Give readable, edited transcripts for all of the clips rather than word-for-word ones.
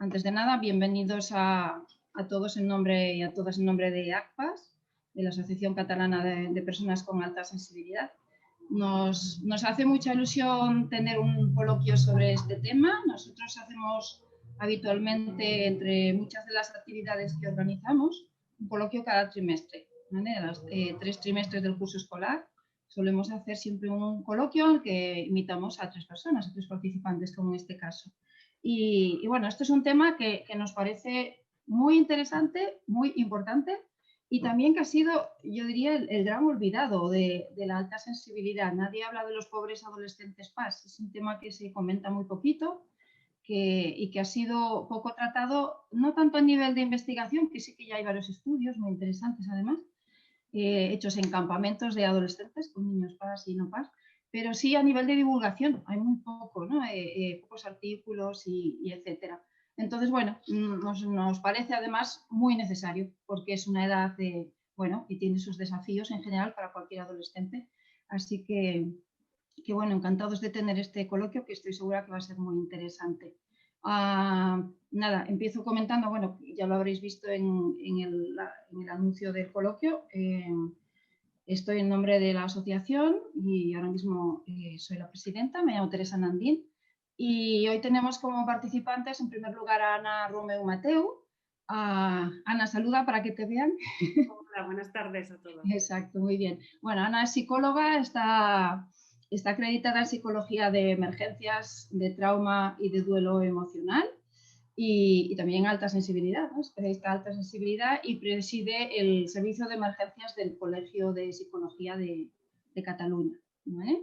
Antes de nada, bienvenidos a todos en nombre y a todas en nombre de ACPAS, de la Asociación Catalana de Personas con Alta Sensibilidad. Nos hace mucha ilusión tener un coloquio sobre este tema. Nosotros hacemos habitualmente, entre muchas de las actividades que organizamos, un coloquio cada trimestre, ¿vale? A los 3 trimestres del curso escolar solemos hacer siempre un coloquio en el que invitamos a 3 personas, a 3 participantes, como en este caso. Y bueno, esto es un tema que nos parece muy interesante, muy importante y también que ha sido, yo diría, el gran olvidado de la alta sensibilidad. Nadie habla de los pobres adolescentes PAS. Es un tema que se comenta muy poquito y que ha sido poco tratado, no tanto a nivel de investigación, que sí que ya hay varios estudios muy interesantes además, hechos en campamentos de adolescentes con niños PAS y no PAS, pero sí a nivel de divulgación, hay muy poco, ¿no? Pocos artículos y etcétera. Entonces, bueno, nos parece además muy necesario porque es una edad, bueno, y tiene sus desafíos en general para cualquier adolescente. Así que bueno, encantados de tener este coloquio que estoy segura que va a ser muy interesante. Nada, empiezo comentando, bueno, ya lo habréis visto en el anuncio del coloquio. Estoy en nombre de la asociación y ahora mismo soy la presidenta, me llamo Teresa Nandín. Y hoy tenemos como participantes, en primer lugar, a Ana Romeu Mateu. Ana, saluda para que te vean. Hola, buenas tardes a todos. Exacto, muy bien. Bueno, Ana es psicóloga, está acreditada en psicología de emergencias, de trauma y de duelo emocional y también alta sensibilidad, ¿no? Especialista en alta sensibilidad y preside el servicio de emergencias del Colegio de Psicología de Cataluña, ¿vale?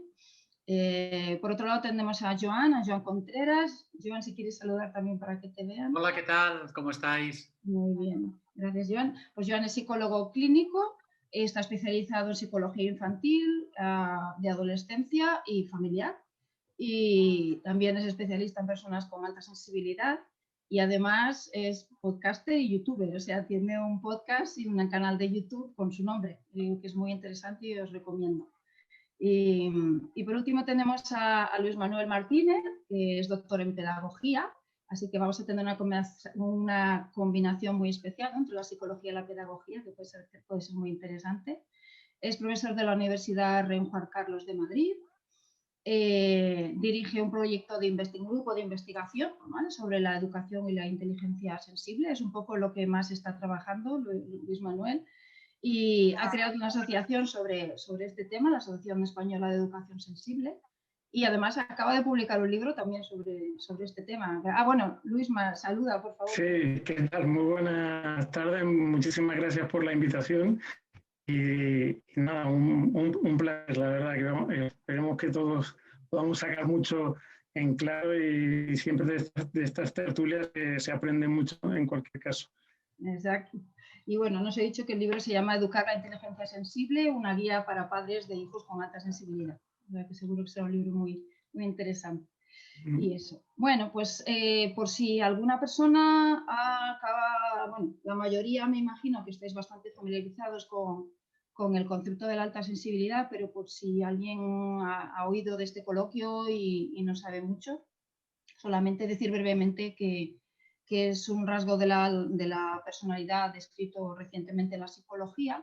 Por otro lado tenemos a Joan Contreras. Joan, si quieres saludar también para que te vean. Hola, ¿qué tal? ¿Cómo estáis? Muy bien, gracias, Joan. Pues Joan es psicólogo clínico, está especializado en psicología infantil, de adolescencia y familiar. Y también es especialista en personas con alta sensibilidad y además es podcaster y youtuber, o sea, tiene un podcast y un canal de YouTube con su nombre, que es muy interesante y os recomiendo. Y por último tenemos a Luis Manuel Martínez, que es doctor en pedagogía, así que vamos a tener una combinación muy especial, ¿no?, entre la psicología y la pedagogía, que puede ser muy interesante. Es profesor de la Universidad Rey Juan Carlos de Madrid. Dirige un proyecto un grupo de investigación, ¿vale?, sobre la educación y la inteligencia sensible. Es un poco lo que más está trabajando Luis Manuel. Y ha creado una asociación sobre este tema, la Asociación Española de Educación Sensible, y además acaba de publicar un libro también sobre este tema. Bueno, Luisma, saluda, por favor. Sí, ¿qué tal? Muy buenas tardes, muchísimas gracias por la invitación y nada, un placer, la verdad, que esperemos que todos podamos sacar mucho en claro y siempre de estas tertulias se aprende mucho en cualquier caso. Exacto. Y bueno, nos he dicho que el libro se llama Educar la inteligencia sensible, una guía para padres de hijos con alta sensibilidad. O sea, que seguro que será un libro muy, muy interesante. Y eso. Bueno, pues por si alguna persona bueno, la mayoría me imagino que estáis bastante familiarizados con el concepto de la alta sensibilidad, pero por si alguien ha oído de este coloquio y no sabe mucho, solamente decir brevemente que es un rasgo de la personalidad descrito recientemente en la psicología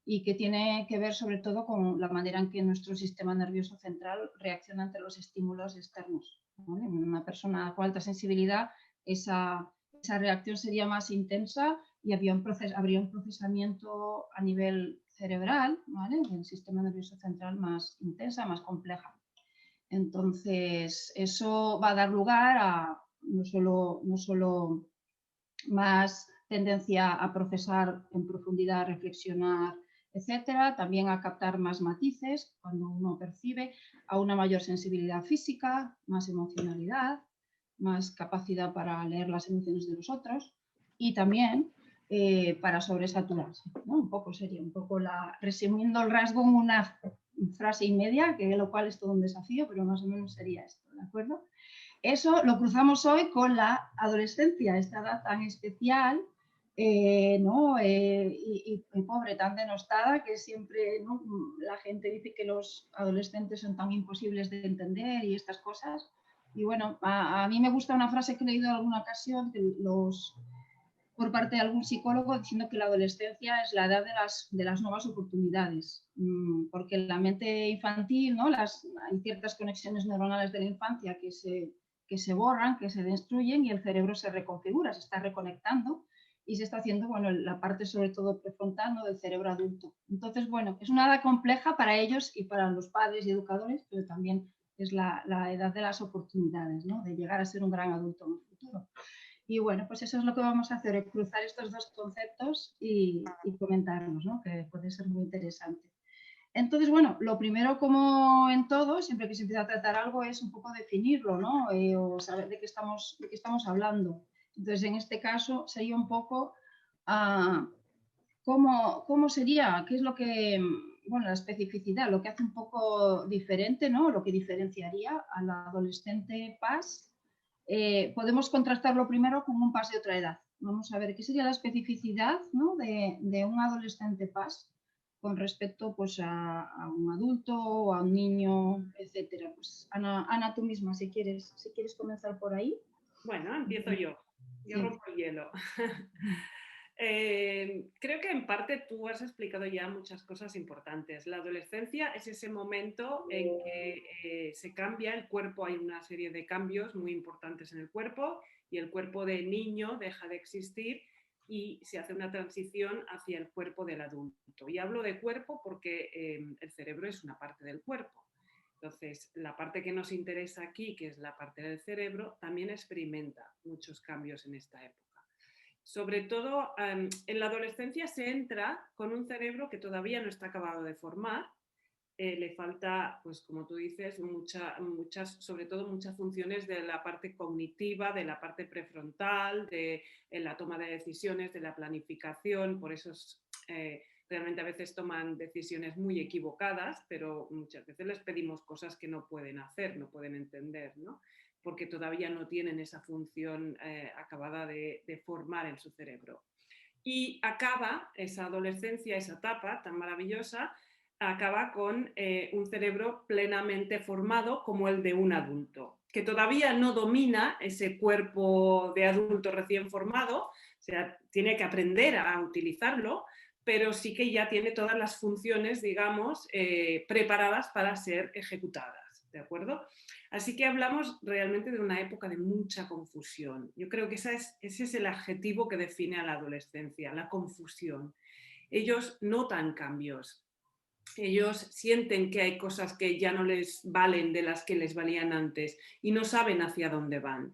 y que tiene que ver sobre todo con la manera en que nuestro sistema nervioso central reacciona ante los estímulos externos, ¿vale? En una persona con alta sensibilidad esa reacción sería más intensa y habría un procesamiento a nivel cerebral, ¿vale?, del sistema nervioso central más intensa, más compleja. Entonces, eso va a dar lugar a no solo más tendencia a procesar en profundidad, a reflexionar, etcétera, también a captar más matices cuando uno percibe, a una mayor sensibilidad física, más emocionalidad, más capacidad para leer las emociones de los otros y también para sobresaturarse, ¿no? Sería un poco resumiendo el rasgo en una frase y media, que lo cual es todo un desafío, pero más o menos sería esto, ¿de acuerdo? Eso lo cruzamos hoy con la adolescencia, esta edad tan especial, ¿no? Y pobre, tan denostada, que siempre, ¿no?, la gente dice que los adolescentes son tan imposibles de entender y estas cosas. Y bueno, a mí me gusta una frase que he leído en alguna ocasión por parte de algún psicólogo diciendo que la adolescencia es la edad de las nuevas oportunidades, porque en la mente infantil, ¿no? Hay ciertas conexiones neuronales de la infancia que se borran, que se destruyen y el cerebro se reconfigura, se está reconectando y se está haciendo, bueno, la parte sobre todo prefrontal, ¿no? Del cerebro adulto. Entonces, bueno, es una edad compleja para ellos y para los padres y educadores, pero también es la edad de las oportunidades, ¿no? De llegar a ser un gran adulto en el futuro. Y bueno, pues eso es lo que vamos a hacer, cruzar estos dos conceptos y comentarlos, ¿no? Que puede ser muy interesante. Entonces, bueno, lo primero, como en todo, siempre que se empieza a tratar algo, es un poco definirlo, ¿no? O saber de qué estamos hablando. Entonces, en este caso, sería un poco cómo sería, qué es lo que, bueno, la especificidad, lo que hace un poco diferente, ¿no? Lo que diferenciaría al adolescente PAS. Podemos contrastarlo primero con un PAS de otra edad. Vamos a ver qué sería la especificidad, ¿no? de un adolescente PAS con respecto, pues, a un adulto o a un niño, etcétera. Pues, Ana, tú misma, si quieres comenzar por ahí. Bueno, empiezo yo. Yo rompo el hielo. Creo que en parte tú has explicado ya muchas cosas importantes. La adolescencia es ese momento en que se cambia el cuerpo, hay una serie de cambios muy importantes en el cuerpo y el cuerpo de niño deja de existir y se hace una transición hacia el cuerpo del adulto. Y hablo de cuerpo porque el cerebro es una parte del cuerpo. Entonces, la parte que nos interesa aquí, que es la parte del cerebro, también experimenta muchos cambios en esta época. Sobre todo en la adolescencia se entra con un cerebro que todavía no está acabado de formar, le falta, pues como tú dices, sobre todo muchas funciones de la parte cognitiva, de la parte prefrontal, de la toma de decisiones, de la planificación, por eso realmente a veces toman decisiones muy equivocadas, pero muchas veces les pedimos cosas que no pueden hacer, no pueden entender, ¿no? Porque todavía no tienen esa función acabada de formar en su cerebro. Y acaba esa adolescencia, esa etapa tan maravillosa, acaba con un cerebro plenamente formado como el de un adulto, que todavía no domina ese cuerpo de adulto recién formado, o sea, tiene que aprender a utilizarlo, pero sí que ya tiene todas las funciones, digamos, preparadas para ser ejecutadas, ¿de acuerdo? Así que hablamos realmente de una época de mucha confusión. Yo creo que ese es el adjetivo que define a la adolescencia, la confusión. Ellos notan cambios, ellos sienten que hay cosas que ya no les valen de las que les valían antes y no saben hacia dónde van.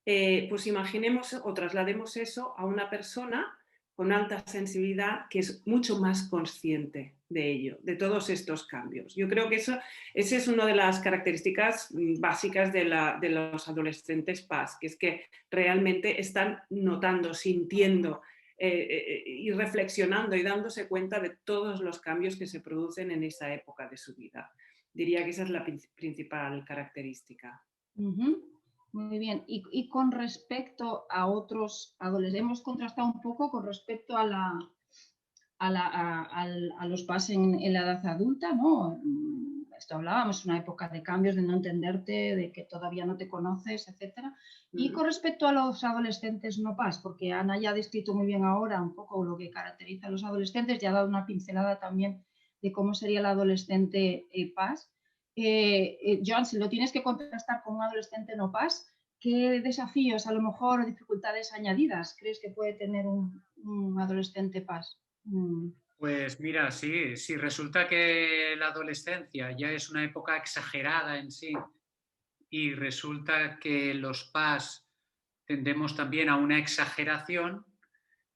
Pues imaginemos o traslademos eso a una persona con alta sensibilidad que es mucho más consciente de ello, de todos estos cambios. Yo creo que esa es una de las características básicas de los adolescentes PAS, que es que realmente están notando, sintiendo y reflexionando y dándose cuenta de todos los cambios que se producen en esa época de su vida. Diría que esa es la principal característica. Muy bien. Y con respecto a otros adolescentes, hemos contrastado un poco con respecto a los PAS en la edad adulta, ¿no? Esto hablábamos, una época de cambios, de no entenderte, de que todavía no te conoces, etcétera. Y con respecto a los adolescentes no PAS, porque Ana ya ha descrito muy bien ahora un poco lo que caracteriza a los adolescentes, ya ha dado una pincelada también de cómo sería el adolescente PAS. Joan, si lo tienes que contrastar con un adolescente no PAS, ¿qué desafíos, a lo mejor, dificultades añadidas crees que puede tener un adolescente PAS? Pues mira, sí, si resulta que la adolescencia ya es una época exagerada en sí y resulta que los PAS tendemos también a una exageración,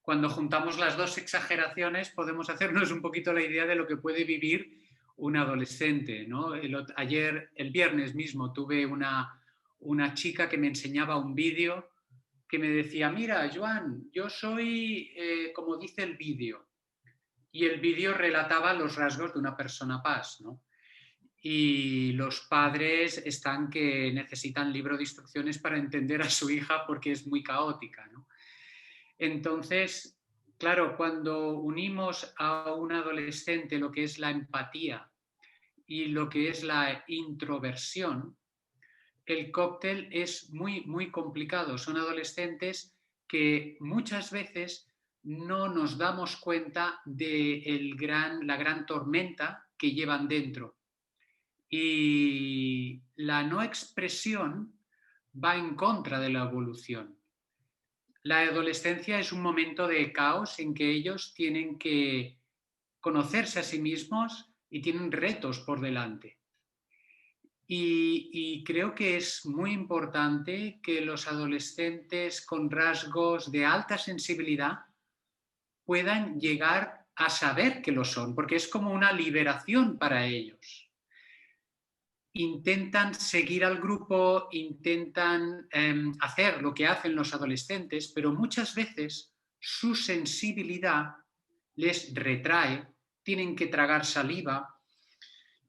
cuando juntamos las dos exageraciones podemos hacernos un poquito la idea de lo que puede vivir un adolescente, ¿no? El viernes mismo tuve una chica que me enseñaba un vídeo que me decía, mira, Joan, yo soy como dice el vídeo. Y el vídeo relataba los rasgos de una persona PAS, ¿no? Y los padres están que necesitan libro de instrucciones para entender a su hija porque es muy caótica, ¿no? Entonces, claro, cuando unimos a un adolescente lo que es la empatía y lo que es la introversión, el cóctel es muy complicado. Son adolescentes que muchas veces no nos damos cuenta de la gran tormenta que llevan dentro. Y la no expresión va en contra de la evolución. La adolescencia es un momento de caos en que ellos tienen que conocerse a sí mismos y tienen retos por delante. Y creo que es muy importante que los adolescentes con rasgos de alta sensibilidad puedan llegar a saber que lo son, porque es como una liberación para ellos. Intentan seguir al grupo, intentan hacer lo que hacen los adolescentes, pero muchas veces su sensibilidad les retrae, tienen que tragar saliva,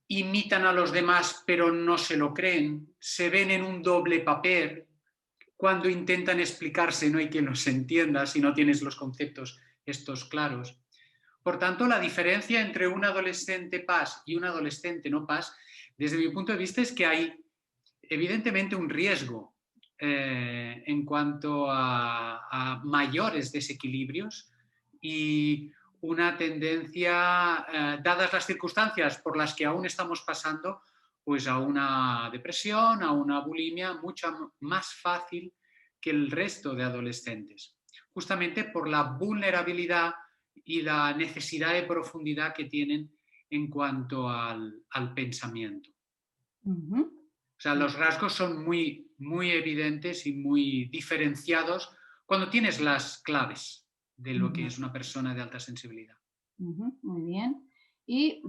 imitan a los demás pero no se lo creen, se ven en un doble papel, cuando intentan explicarse no hay quien los entienda si no tienes los conceptos estos claros. Por tanto, la diferencia entre un adolescente PAS y un adolescente no PAS, desde mi punto de vista, es que hay evidentemente un riesgo en cuanto a mayores desequilibrios y una tendencia, dadas las circunstancias por las que aún estamos pasando, pues a una depresión, a una bulimia mucho más fácil que el resto de adolescentes, justamente por la vulnerabilidad y la necesidad de profundidad que tienen en cuanto al pensamiento. O sea, los rasgos son muy evidentes y muy diferenciados cuando tienes las claves de lo que es una persona de alta sensibilidad. Muy bien.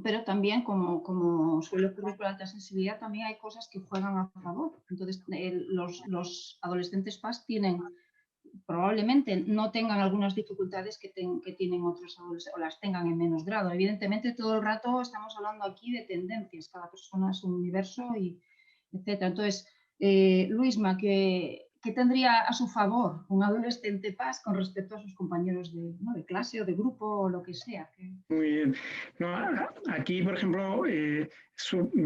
Pero también, como suele ocurrir con la alta sensibilidad, también hay cosas que juegan a favor. Entonces, los adolescentes PAS probablemente no tengan algunas dificultades que tienen otros adolescentes, o las tengan en menos grado. Evidentemente, todo el rato estamos hablando aquí de tendencias. Cada persona es un universo, etc. Entonces, Luisma, ¿qué tendría a su favor un adolescente PAS con respecto a sus compañeros de clase o de grupo o lo que sea? Muy bien. No, aquí, por ejemplo, me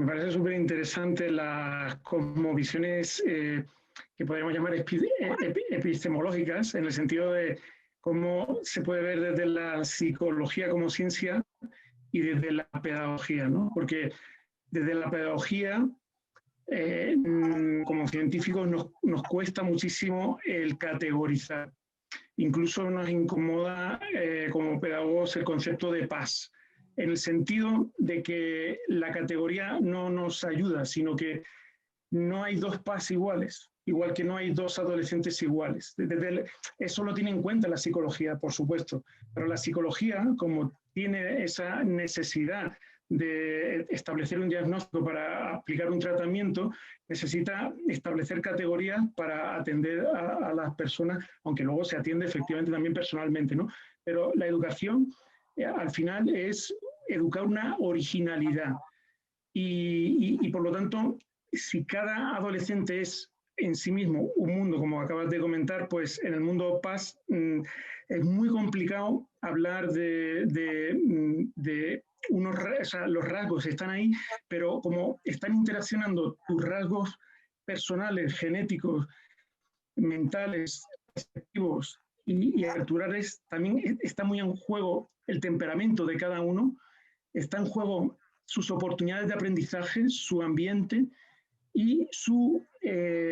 parece súper interesante las cosmovisiones que podríamos llamar epistemológicas, en el sentido de cómo se puede ver desde la psicología como ciencia y desde la pedagogía, ¿no? Porque desde la pedagogía, como científicos, nos cuesta muchísimo el categorizar. Incluso nos incomoda como pedagogos el concepto de paz, en el sentido de que la categoría no nos ayuda, sino que no hay dos PAS iguales, igual que no hay dos adolescentes iguales. Eso lo tiene en cuenta la psicología, por supuesto, pero la psicología, como tiene esa necesidad de establecer un diagnóstico para aplicar un tratamiento, necesita establecer categorías para atender a las personas, aunque luego se atiende efectivamente también personalmente, ¿no? Pero la educación al final es educar una originalidad y por lo tanto, si cada adolescente es en sí mismo un mundo, como acabas de comentar, pues en el mundo PAS es muy complicado hablar de unos, o sea, los rasgos están ahí, pero como están interaccionando tus rasgos personales, genéticos, mentales, perspectivos y culturales, también está muy en juego el temperamento de cada uno, está en juego sus oportunidades de aprendizaje, su ambiente y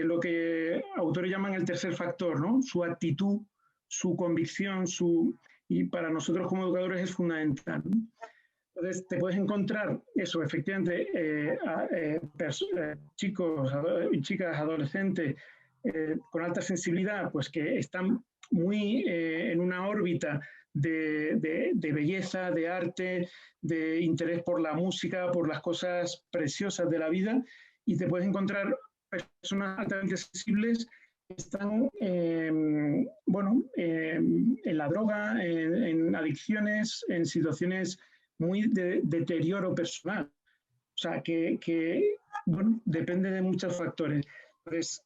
lo que autores llaman el tercer factor, ¿no? Su actitud, su convicción, y para nosotros como educadores es fundamental, ¿no? Entonces te puedes encontrar eso, efectivamente, chicos y chicas, adolescentes con alta sensibilidad, pues que están muy en una órbita de belleza, de arte, de interés por la música, por las cosas preciosas de la vida, y te puedes encontrar personas altamente sensibles que están en la droga, en adicciones, en situaciones muy de deterioro personal. O sea, que depende de muchos factores. Entonces,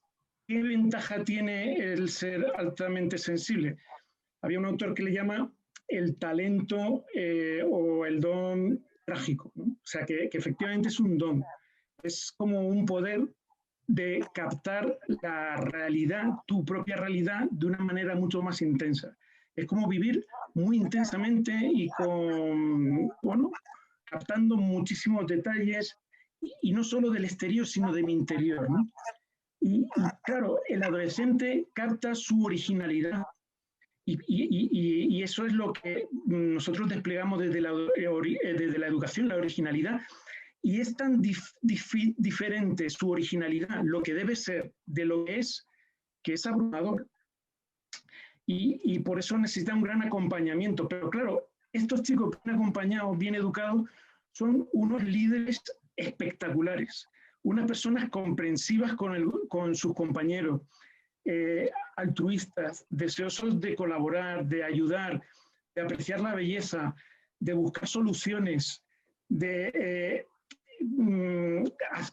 ¿qué ventaja tiene el ser altamente sensible? Había un autor que le llama el talento o el don trágico, ¿no? O sea, que efectivamente es un don. Es como un poder de captar la realidad, tu propia realidad, de una manera mucho más intensa. Es como vivir muy intensamente y bueno, captando muchísimos detalles, y no solo del exterior, sino de mi interior, ¿no? Y claro, el adolescente capta su originalidad. Y eso es lo que nosotros desplegamos desde la educación, la originalidad. Y es tan diferente su originalidad, lo que debe ser, de lo que es abrumador. Y por eso necesita un gran acompañamiento. Pero claro, estos chicos bien acompañados, bien educados, son unos líderes espectaculares, unas personas comprensivas con sus compañeros, altruistas, deseosos de colaborar, de ayudar, de apreciar la belleza, de buscar soluciones, de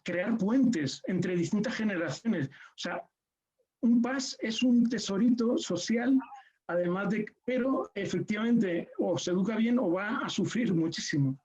crear puentes entre distintas generaciones. O sea, un PAS es un tesorito social, además de, pero efectivamente o se educa bien o va a sufrir muchísimo.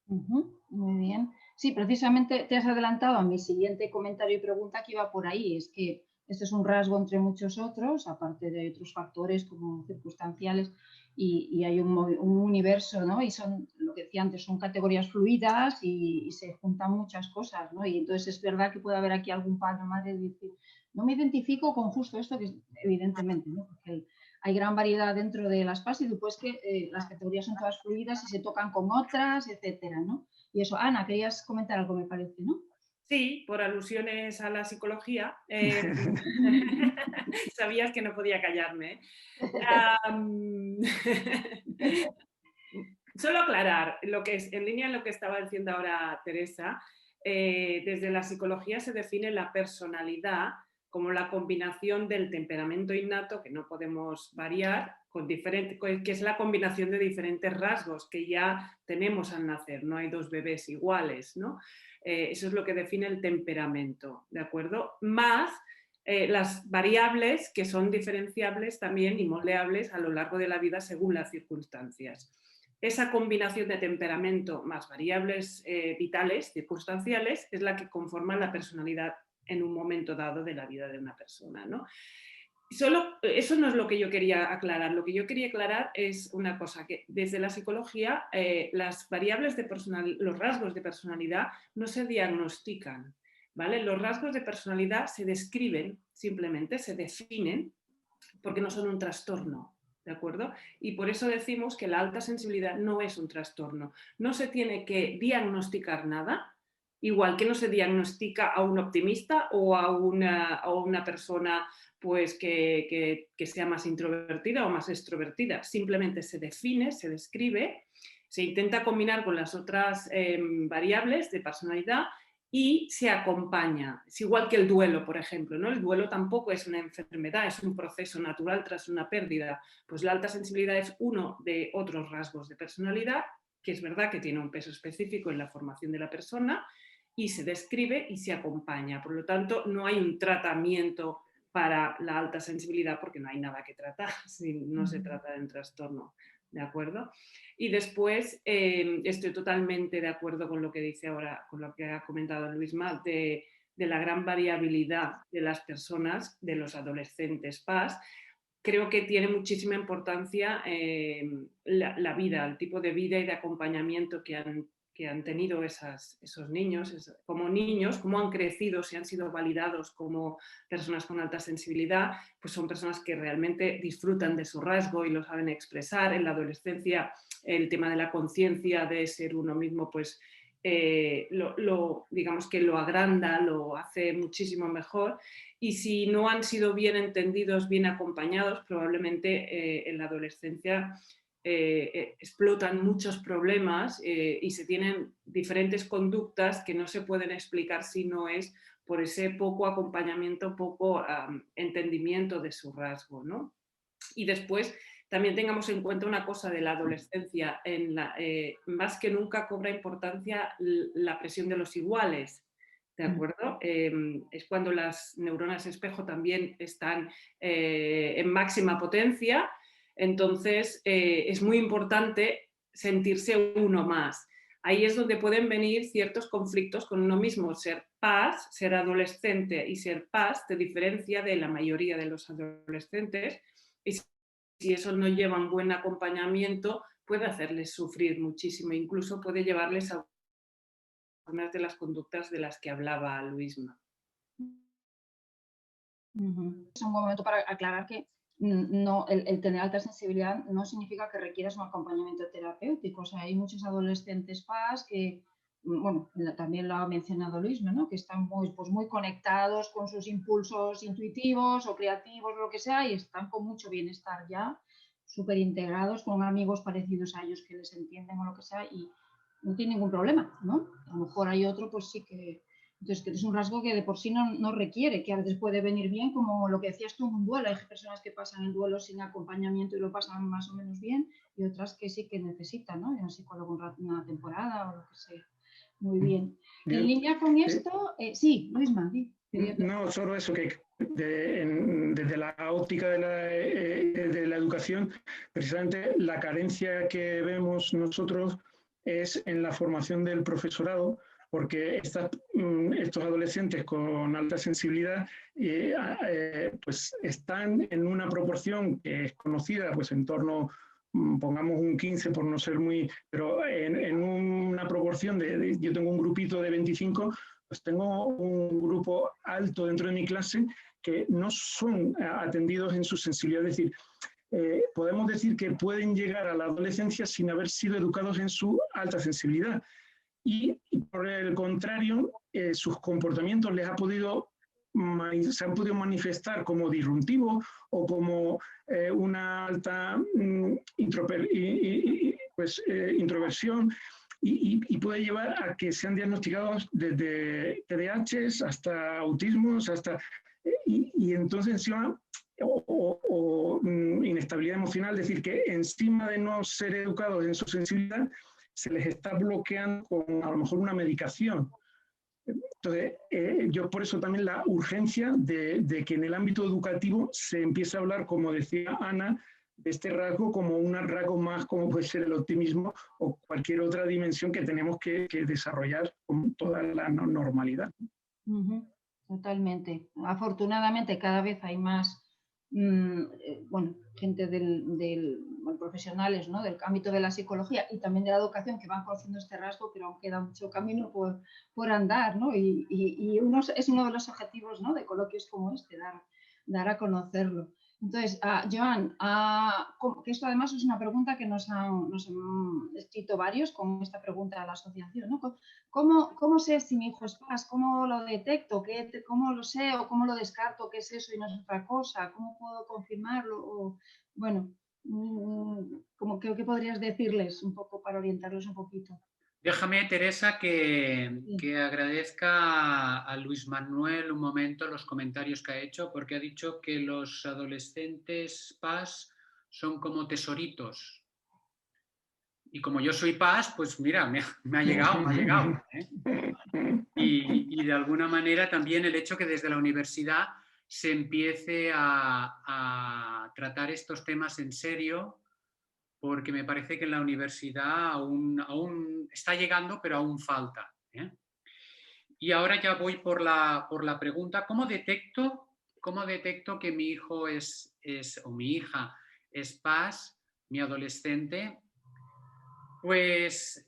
Muy bien. Sí, precisamente te has adelantado a mi siguiente comentario y pregunta que iba por ahí. Es que este es un rasgo entre muchos otros, aparte de otros factores como circunstanciales, y hay un universo, ¿no? Y son, lo que decía antes, son categorías fluidas y se juntan muchas cosas, ¿no? Y entonces es verdad que puede haber aquí algún padre o madre que dice, no me identifico con justo esto, que es, evidentemente, ¿no? Porque hay gran variedad dentro de las PAS y después que las categorías son todas fluidas y se tocan con otras, etcétera, ¿no? Y eso, Ana, querías comentar algo, me parece, ¿no? Sí, por alusiones a la psicología. Sabías que no podía callarme. Solo aclarar, lo que es, en línea en lo que estaba diciendo ahora Teresa, desde la psicología se define la personalidad como la combinación del temperamento innato, que no podemos variar, que es la combinación de diferentes rasgos que ya tenemos al nacer, no hay dos bebés iguales, ¿no? Eso es lo que define el temperamento, ¿de acuerdo? Más las variables que son diferenciables también y moldeables a lo largo de la vida según las circunstancias. Esa combinación de temperamento más variables vitales, circunstanciales, es la que conforma la personalidad en un momento dado de la vida de una persona, ¿no? Solo, eso no es lo que yo quería aclarar. Lo que yo quería aclarar es una cosa, que desde la psicología las variables de personalidad, los rasgos de personalidad no se diagnostican, ¿vale? Los rasgos de personalidad se describen, simplemente se definen, porque no son un trastorno, ¿de acuerdo? Y por eso decimos que la alta sensibilidad no es un trastorno. No se tiene que diagnosticar nada, igual que no se diagnostica a un optimista o a una persona pues, que sea más introvertida o más extrovertida. Simplemente se define, se describe, se intenta combinar con las otras variables de personalidad y se acompaña. Es igual que el duelo, por ejemplo, ¿no? El duelo tampoco es una enfermedad, es un proceso natural tras una pérdida. Pues la alta sensibilidad es uno de otros rasgos de personalidad, que es verdad que tiene un peso específico en la formación de la persona, y se describe y se acompaña. Por lo tanto, no hay un tratamiento para la alta sensibilidad porque no hay nada que tratar, si no se trata de un trastorno, ¿de acuerdo? Y después estoy totalmente de acuerdo con lo que dice ahora, con lo que ha comentado Luisma, de la gran variabilidad de las personas, de los adolescentes PAS. Creo que tiene muchísima importancia la vida, el tipo de vida y de acompañamiento que han tenido esos niños, cómo han crecido, si han sido validados como personas con alta sensibilidad, pues son personas que realmente disfrutan de su rasgo y lo saben expresar. En la adolescencia, el tema de la conciencia de ser uno mismo, pues digamos que lo agranda, lo hace muchísimo mejor. Y si no han sido bien entendidos, bien acompañados, probablemente en la adolescencia explotan muchos problemas y se tienen diferentes conductas que no se pueden explicar si no es por ese poco acompañamiento, poco entendimiento de su rasgo, ¿no? Y después también tengamos en cuenta una cosa de la adolescencia, más que nunca cobra importancia la presión de los iguales, ¿de acuerdo? Es cuando las neuronas espejo también están en máxima potencia. Entonces, es muy importante sentirse uno más. ahí es donde pueden venir ciertos conflictos con uno mismo. Ser PAS, ser adolescente y ser PAS te diferencia de la mayoría de los adolescentes, y si eso no lleva un buen acompañamiento, puede hacerles sufrir muchísimo, incluso puede llevarles a algunas de las conductas de las que hablaba Luisma. Es un momento para aclarar que no, el tener alta sensibilidad no significa que requieras un acompañamiento terapéutico. O sea, hay muchos adolescentes PAS que, bueno, también lo ha mencionado Luisma, ¿no? Que están muy conectados con sus impulsos intuitivos o creativos, lo que sea, y están con mucho bienestar ya, súper integrados con amigos parecidos a ellos que les entienden o lo que sea, y no tienen ningún problema, ¿no? A lo mejor hay otro, pues sí que... Entonces, que es un rasgo que de por sí no requiere, que a veces puede venir bien, como lo que decías tú en un duelo. Hay personas que pasan el duelo sin acompañamiento y lo pasan más o menos bien, y otras que sí que necesitan, ¿no? Un psicólogo una temporada o lo que sea. Muy bien. En línea con esto, sí, Luisma, sí. No, solo eso, que desde la óptica de la educación, precisamente la carencia que vemos nosotros es en la formación del profesorado, porque estos adolescentes con alta sensibilidad pues están en una proporción que es conocida, pues en torno, pongamos un 15 por no ser muy, pero en una proporción yo tengo un grupito de 25, pues tengo un grupo alto dentro de mi clase que no son atendidos en su sensibilidad. Es decir, podemos decir que pueden llegar a la adolescencia sin haber sido educados en su alta sensibilidad. Y por el contrario, sus comportamientos se han podido manifestar como disruptivos o como una alta introversión, y puede llevar a que sean diagnosticados desde TDAH hasta autismos, y entonces encima inestabilidad emocional, es decir, que encima de no ser educados en su sensibilidad, se les está bloqueando con a lo mejor una medicación. Entonces, yo por eso también la urgencia de que en el ámbito educativo se empiece a hablar, como decía Ana, de este rasgo como un rasgo más, como puede ser el optimismo o cualquier otra dimensión que tenemos que desarrollar con toda la normalidad. Totalmente. Afortunadamente cada vez hay más gente profesionales, ¿no? Del ámbito de la psicología y también de la educación que van conociendo este rasgo, pero aún queda mucho camino por andar, ¿no? Y es uno de los objetivos, ¿no? De coloquios como este, dar a conocerlo. Entonces, Joan, que esto además es una pregunta que nos han escrito varios con esta pregunta a la asociación, ¿no? ¿Cómo sé si mi hijo es PAS? ¿Cómo lo detecto? ¿Cómo lo sé o cómo lo descarto? ¿Qué es eso y no es otra cosa? ¿Cómo puedo confirmarlo? O, bueno, ¿qué podrías decirles un poco para orientarlos un poquito? Déjame, Teresa, que agradezca a Luis Manuel un momento los comentarios que ha hecho, porque ha dicho que los adolescentes PAS son como tesoritos. Y como yo soy PAS, pues mira, me ha llegado. Y de alguna manera también el hecho que desde la universidad se empiece a tratar estos temas en serio, porque me parece que en la universidad aún está llegando, pero aún falta. Y ahora ya voy por la pregunta, ¿cómo detecto que mi hijo o mi hija es PAS, mi adolescente? Pues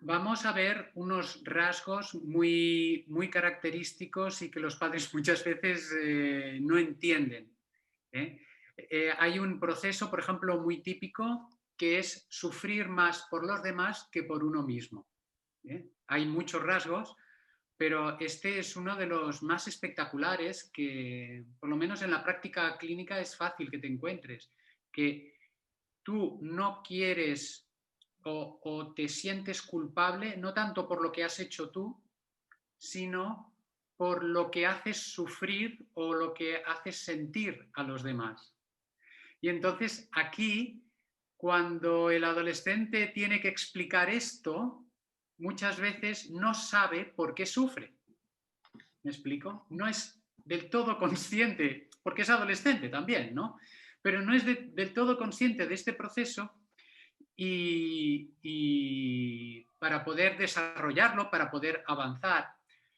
vamos a ver unos rasgos muy, muy característicos y que los padres muchas veces no entienden. Hay un proceso, por ejemplo, muy típico, que es sufrir más por los demás que por uno mismo. Hay muchos rasgos, pero este es uno de los más espectaculares que, por lo menos en la práctica clínica, es fácil que te encuentres. Que tú no quieres o te sientes culpable, no tanto por lo que has hecho tú, sino por lo que haces sufrir o lo que haces sentir a los demás. Y entonces aquí, cuando el adolescente tiene que explicar esto, muchas veces no sabe por qué sufre. ¿Me explico? No es del todo consciente, porque es adolescente también, ¿no? Pero no es del todo consciente de este proceso y para poder desarrollarlo, para poder avanzar,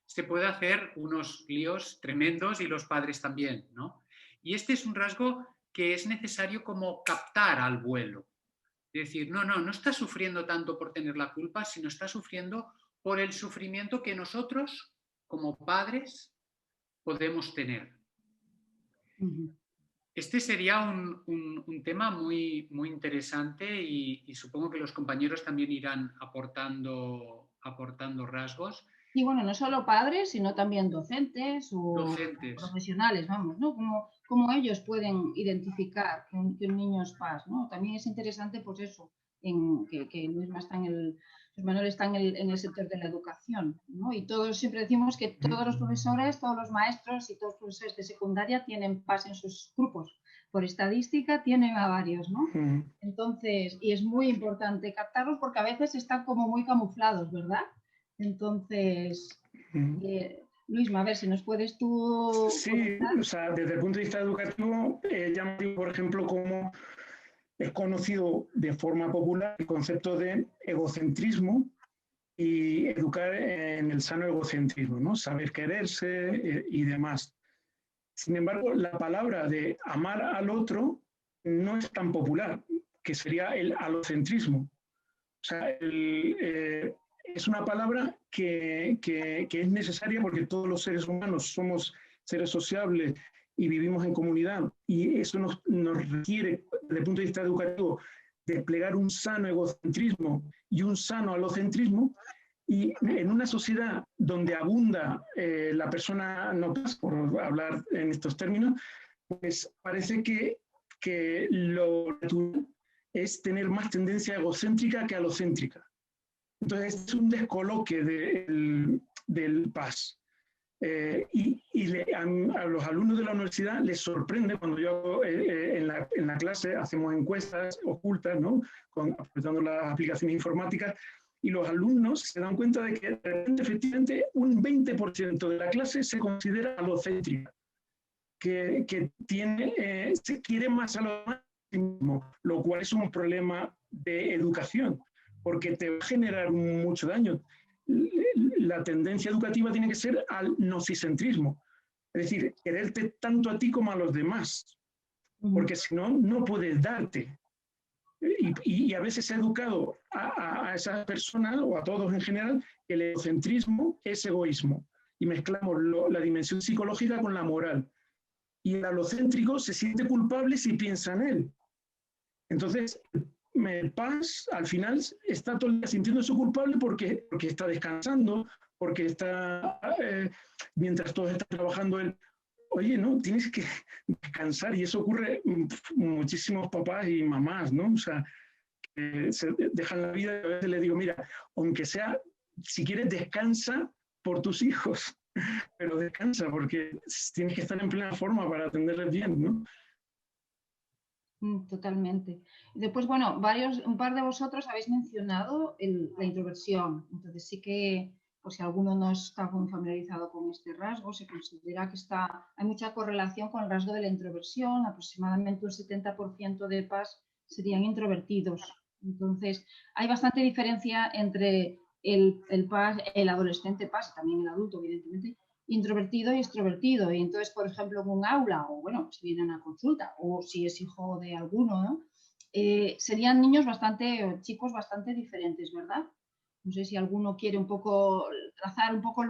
se puede hacer unos líos tremendos y los padres también, ¿no? Y este es un rasgo que es necesario como captar al vuelo. Es decir, no está sufriendo tanto por tener la culpa, sino está sufriendo por el sufrimiento que nosotros, como padres, podemos tener. Este sería un tema muy, muy interesante y supongo que los compañeros también irán aportando rasgos. Y bueno, no solo padres, sino también docentes o profesionales, vamos, ¿no? Cómo ellos pueden identificar que un niño es PAS, ¿no? También es interesante, pues eso, que Luisma está Luis Manuel está en el sector de la educación, ¿no? Y todos siempre decimos que todos los profesores, todos los maestros y todos los profesores de secundaria tienen PAS en sus grupos. Por estadística tienen a varios, ¿no? Entonces, y es muy importante captarlos porque a veces están como muy camuflados, ¿verdad? Entonces, Luisma, a ver si nos puedes tú... Sí, o sea, desde el punto de vista educativo, llamativo, por ejemplo, como es conocido de forma popular el concepto de egocentrismo y educar en el sano egocentrismo, ¿no? Saber quererse y demás. Sin embargo, la palabra de amar al otro no es tan popular, que sería el alocentrismo. O sea, es una palabra que es necesaria porque todos los seres humanos somos seres sociables y vivimos en comunidad, y eso nos requiere, desde el punto de vista educativo, desplegar un sano egocentrismo y un sano alocentrismo. Y en una sociedad donde abunda la persona no PAS, por hablar en estos términos, pues parece que lo natural es tener más tendencia egocéntrica que alocéntrica. Entonces, es un descoloque del PAS. A los alumnos de la universidad les sorprende cuando yo en la clase hacemos encuestas ocultas, ¿no? Aprovechando las aplicaciones informáticas, y los alumnos se dan cuenta de que efectivamente un 20% de la clase se considera alocéntrica, que se quiere más a lo mismo, lo cual es un problema de educación, porque te va a generar mucho daño. La tendencia educativa tiene que ser al nocicentrismo, es decir, quererte tanto a ti como a los demás, porque si no, no puedes darte. Y a veces se ha educado a esas personas, o a todos en general, que el egocentrismo es egoísmo, y mezclamos la dimensión psicológica con la moral. Y el alocéntrico se siente culpable si piensa en él. Entonces, el PAS al final está todo el día sintiéndose culpable porque está descansando, porque está, mientras todos están trabajando, él, oye, no, tienes que descansar, y eso ocurre muchísimos papás y mamás, ¿no? O sea, que se dejan la vida, y a veces les digo, mira, aunque sea, si quieres, descansa por tus hijos, pero descansa porque tienes que estar en plena forma para atenderles bien, ¿no? Totalmente. Después, bueno, un par de vosotros habéis mencionado la introversión. Entonces sí que, pues si alguno no está muy familiarizado con este rasgo, se considera que hay mucha correlación con el rasgo de la introversión. Aproximadamente un 70% de PAS serían introvertidos. Entonces, hay bastante diferencia entre el PAS, el adolescente PAS, y también el adulto, evidentemente, introvertido y extrovertido. Y entonces, por ejemplo, en un aula, o bueno, si viene a una consulta, o si es hijo de alguno, ¿no? Serían chicos bastante diferentes, ¿verdad? No sé si alguno quiere trazar un poco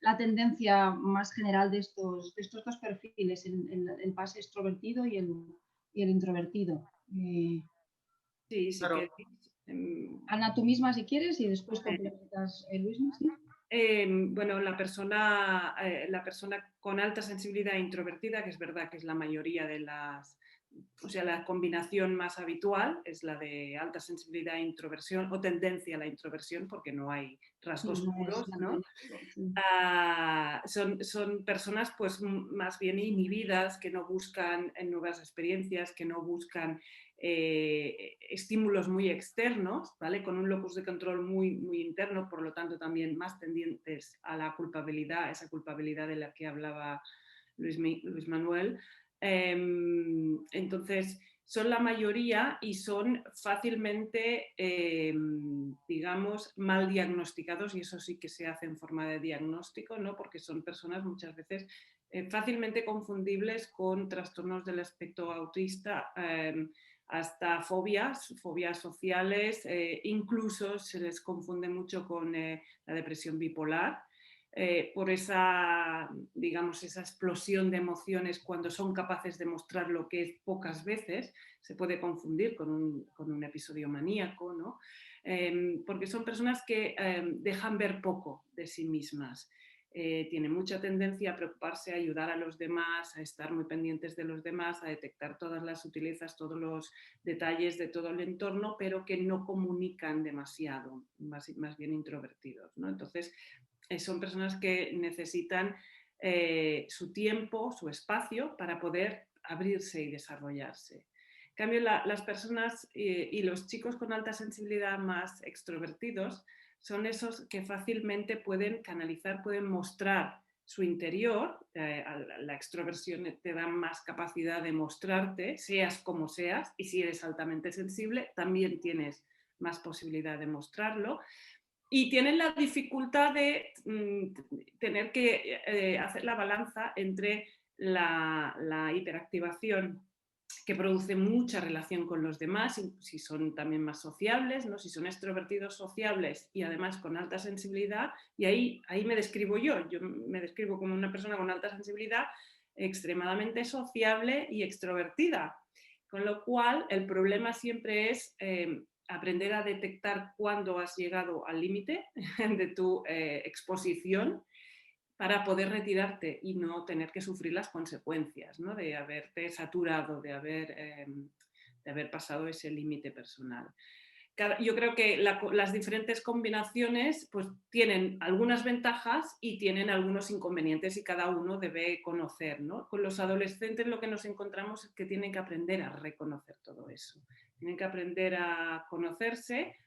la tendencia más general de estos dos perfiles, el PAS extrovertido y el introvertido. Sí, claro. Ana, tú misma si quieres, y después complementas, Luisma, ¿sí? Bueno, la persona con alta sensibilidad introvertida, que es verdad que es la mayoría de la combinación más habitual es la de alta sensibilidad e introversión, o tendencia a la introversión, porque no hay rasgos puros, ¿no? Son personas pues más bien inhibidas, que no buscan nuevas experiencias, que no buscan estímulos muy externos, ¿vale? Con un locus de control muy, muy interno, por lo tanto también más tendientes a la culpabilidad, esa culpabilidad de la que hablaba Luis Manuel. Entonces, son la mayoría y son fácilmente, digamos, mal diagnosticados, y eso sí que se hace en forma de diagnóstico, ¿no? Porque son personas muchas veces fácilmente confundibles con trastornos del espectro autista, hasta fobias sociales, incluso se les confunde mucho con la depresión bipolar. Por esa, digamos, esa explosión de emociones cuando son capaces de mostrar lo que es pocas veces, se puede confundir con un episodio maníaco, ¿no? Porque son personas que dejan ver poco de sí mismas. Tienen mucha tendencia a preocuparse, a ayudar a los demás, a estar muy pendientes de los demás, a detectar todas las sutilezas, todos los detalles de todo el entorno, pero que no comunican demasiado, más bien introvertidos, ¿no? Entonces, son personas que necesitan su tiempo, su espacio para poder abrirse y desarrollarse. En cambio, las personas y los chicos con alta sensibilidad más extrovertidos son esos que fácilmente pueden canalizar, pueden mostrar su interior. La extroversión te da más capacidad de mostrarte, seas como seas, y si eres altamente sensible, también tienes más posibilidad de mostrarlo. Y tienen la dificultad de tener que hacer la balanza entre la hiperactivación, que produce mucha relación con los demás, si son también más sociables, ¿no? Si son extrovertidos sociables y además con alta sensibilidad, y ahí me describo yo me describo como una persona con alta sensibilidad, extremadamente sociable y extrovertida, con lo cual el problema siempre es aprender a detectar cuándo has llegado al límite de tu exposición para poder retirarte y no tener que sufrir las consecuencias, ¿no? De haberte saturado, de haber pasado ese límite personal. Yo creo que las diferentes combinaciones pues, tienen algunas ventajas y tienen algunos inconvenientes, y cada uno debe conocer, ¿no? Con los adolescentes lo que nos encontramos es que tienen que aprender a reconocer todo eso. Tienen que aprender a conocerse,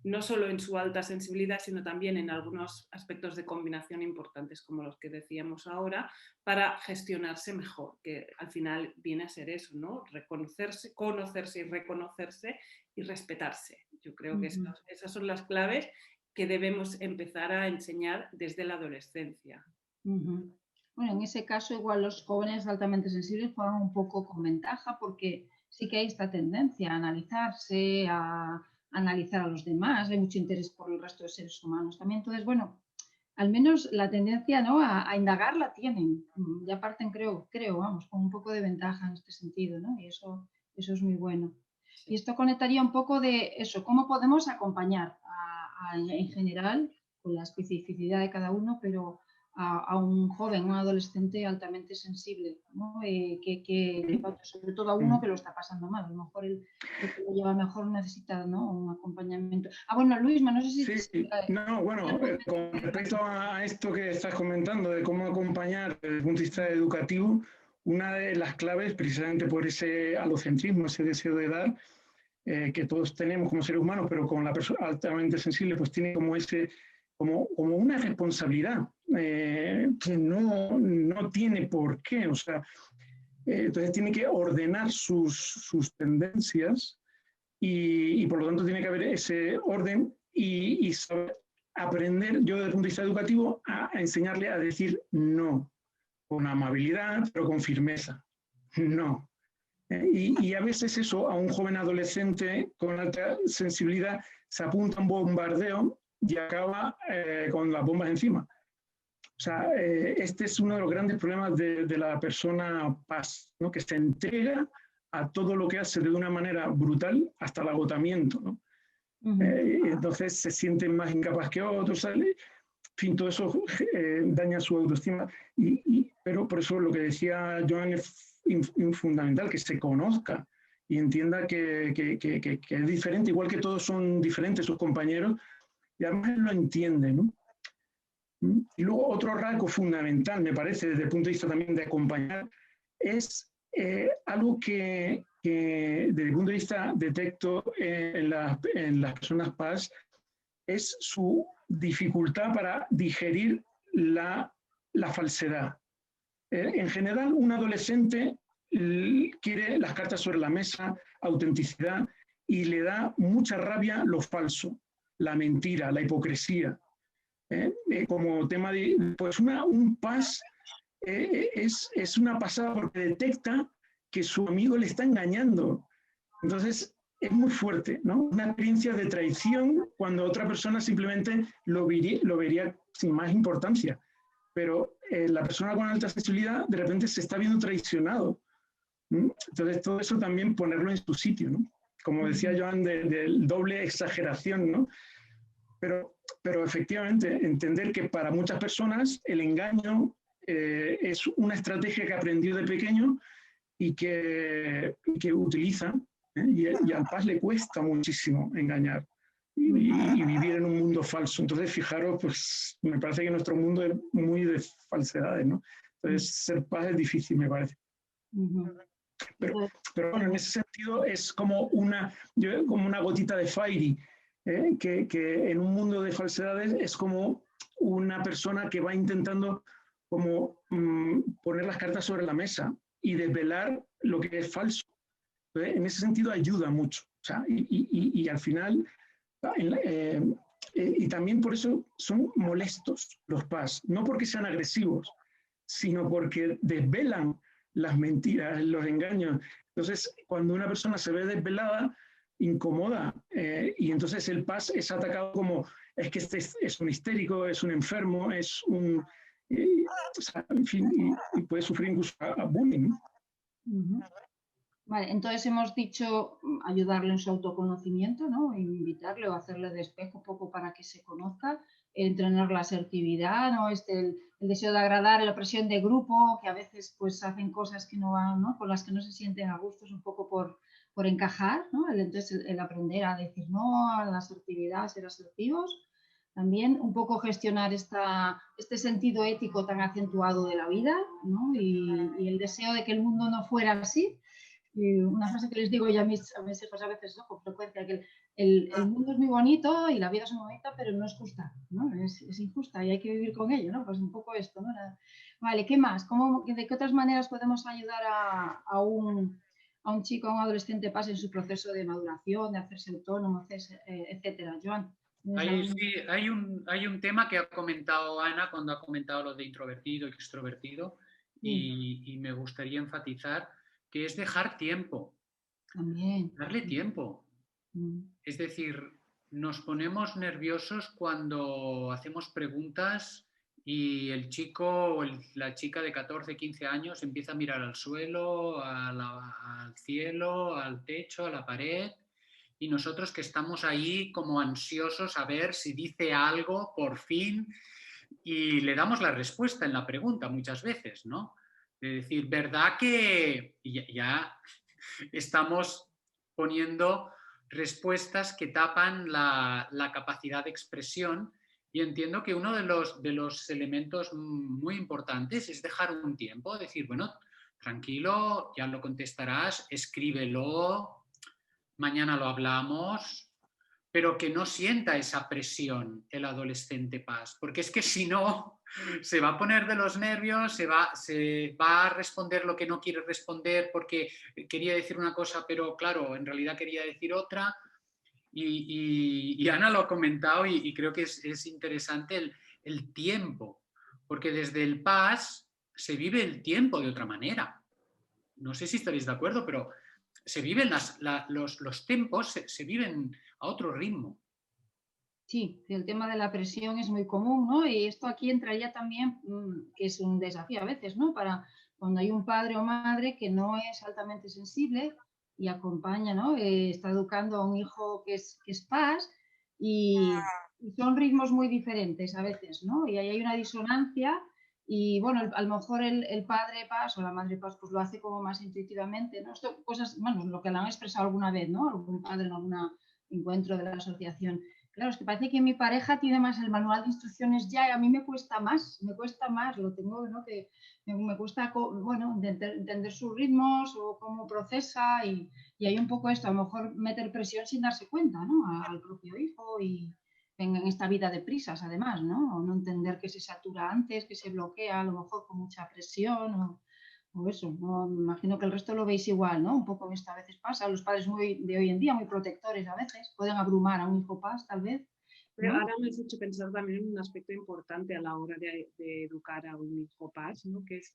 no solo en su alta sensibilidad, sino también en algunos aspectos de combinación importantes como los que decíamos ahora, para gestionarse mejor, que al final viene a ser eso, ¿no? Reconocerse, conocerse y reconocerse y respetarse. Yo creo que esas son las claves que debemos empezar a enseñar desde la adolescencia. Bueno, en ese caso igual los jóvenes altamente sensibles juegan un poco con ventaja, porque sí que hay esta tendencia a analizarse, a analizar a los demás, hay mucho interés por el resto de seres humanos también. Entonces, bueno, al menos la tendencia, ¿no?, a indagar la tienen. Ya parten, creo, vamos, con un poco de ventaja en este sentido, ¿no? Y eso es muy bueno. Y esto conectaría un poco de eso, cómo podemos acompañar en general, con la especificidad de cada uno, pero a un joven, un adolescente altamente sensible, ¿no? Sobre todo a uno que lo está pasando mal. A lo mejor el que lo lleva mejor necesita, ¿no?, un acompañamiento. Bueno, Luisma, no sé si... Sí, no, bueno, con respecto a esto que estás comentando de cómo acompañar desde el punto de vista educativo, una de las claves, precisamente por ese alocentrismo, ese deseo de dar, que todos tenemos como seres humanos, pero con la persona altamente sensible, pues tiene como como una responsabilidad que no tiene por qué, o sea, entonces tiene que ordenar sus tendencias y por lo tanto tiene que haber ese orden y saber aprender, yo desde el punto de vista educativo, a enseñarle a decir no, con amabilidad, pero con firmeza, no. Y a veces eso, a un joven adolescente con alta sensibilidad, se apunta a un bombardeo y acaba con las bombas encima. O sea, este es uno de los grandes problemas de la persona PAS, ¿no?, que se entrega a todo lo que hace de una manera brutal hasta el agotamiento, ¿no? Entonces se sienten más incapaz que otros, en fin, todo eso daña su autoestima. Pero por eso lo que decía Joan es fundamental, que se conozca y entienda que es diferente, igual que todos son diferentes sus compañeros, y además él lo entiende, ¿no? Y luego otro rasgo fundamental, me parece, desde el punto de vista también de acompañar, es algo que desde el punto de vista detecto en las personas PAS, es su dificultad para digerir la falsedad. En general, un adolescente quiere las cartas sobre la mesa, autenticidad, y le da mucha rabia lo falso, la mentira, la hipocresía. Como tema de, pues un PAS es una pasada porque detecta que su amigo le está engañando. Entonces, es muy fuerte, ¿no? Una experiencia de traición cuando otra persona simplemente lo vería sin más importancia. Pero la persona con alta sensibilidad de repente se está viendo traicionado. Entonces, todo eso también ponerlo en su sitio, ¿no? Como decía Joan, del doble exageración, ¿no? Pero efectivamente, entender que para muchas personas el engaño es una estrategia que aprendió de pequeño y que utiliza, y al PAS le cuesta muchísimo engañar y vivir en un mundo falso. Entonces, fijaros, pues me parece que nuestro mundo es muy de falsedades, ¿no? Entonces, ser PAS es difícil, me parece. Pero bueno, en ese sentido es como una gotita de Fairy, que en un mundo de falsedades es como una persona que va intentando como poner las cartas sobre la mesa y desvelar lo que es falso. En ese sentido ayuda mucho. O sea, y al final, y también por eso son molestos los PAS, no porque sean agresivos, sino porque desvelan las mentiras, los engaños. Entonces, cuando una persona se ve desvelada, incomoda, y entonces el PAS es atacado como, es que este es un histérico, es un enfermo, es un... o sea, en fin, y puede sufrir incluso a bullying. Vale, entonces hemos dicho ayudarle en su autoconocimiento, ¿no? Invitarle o hacerle de espejo un poco para que se conozca, entrenar la asertividad, ¿no? El deseo de agradar, la presión de grupo, que a veces pues hacen cosas que no van, ¿no? Con las que no se sienten a gusto, es un poco por encajar, ¿no? Entonces el aprender a decir no, a la asertividad, a ser asertivos. También un poco gestionar este sentido ético tan acentuado de la vida, ¿no? Y el deseo de que el mundo no fuera así. Y una frase que les digo ya a mis hijos a veces, ¿no? Con frecuencia, que el mundo es muy bonito y la vida es muy bonita, pero no es justa, ¿no? Es injusta y hay que vivir con ello, ¿no? Pues un poco esto, ¿no? Vale, ¿qué más? ¿De qué otras maneras podemos ayudar a un chico, a un adolescente PAS en su proceso de maduración, de hacerse autónomo, etcétera? Joan. Sí, hay un tema que ha comentado Ana cuando ha comentado lo de introvertido y extrovertido, y me gustaría enfatizar que es dejar tiempo. También. Darle tiempo. Es decir, nos ponemos nerviosos cuando hacemos preguntas y el chico o la chica de 14, 15 años empieza a mirar al suelo, al cielo, al techo, a la pared, y nosotros que estamos ahí como ansiosos a ver si dice algo por fin, y le damos la respuesta en la pregunta muchas veces, ¿no? De decir, ¿verdad que ya estamos poniendo respuestas que tapan la capacidad de expresión? Y entiendo que uno de los elementos muy importantes es dejar un tiempo, decir, bueno, tranquilo, ya lo contestarás, escríbelo, mañana lo hablamos, pero que no sienta esa presión el adolescente PAS, porque es que si no, se va a poner de los nervios, se va a responder lo que no quiere responder porque quería decir una cosa, pero claro, en realidad quería decir otra. Y Ana lo ha comentado y creo que es interesante el tiempo, porque desde el PAS se vive el tiempo de otra manera. No sé si estaréis de acuerdo, pero se viven los tiempos, se viven a otro ritmo. Sí, el tema de la presión es muy común, ¿no? Y esto aquí entraría también, que es un desafío a veces, ¿no? Para cuando hay un padre o madre que no es altamente sensible y acompaña, ¿no? Está educando a un hijo que es PAS y son ritmos muy diferentes a veces, ¿no? Y ahí hay una disonancia y, bueno, a lo mejor el padre PAS o la madre PAS pues lo hace como más intuitivamente, ¿no? Esto cosas, bueno, lo que le han expresado alguna vez, ¿no? Algún padre en algún encuentro de la asociación. Claro, es que parece que mi pareja tiene más el manual de instrucciones ya y a mí me cuesta más, lo tengo, ¿no? Que me cuesta, bueno, entender sus ritmos o cómo procesa y hay un poco esto, a lo mejor meter presión sin darse cuenta, ¿no? Al propio hijo y en esta vida de prisas, además, ¿no? O no entender que se satura antes, que se bloquea a lo mejor con mucha presión o eso, no, me imagino que el resto lo veis igual, ¿no? Un poco esto a veces pasa, los padres de hoy en día, muy protectores a veces, pueden abrumar a un hijo PAS tal vez, Pero ¿no? ahora me has hecho pensar también en un aspecto importante a la hora de educar a un hijo PAS, ¿no? Que es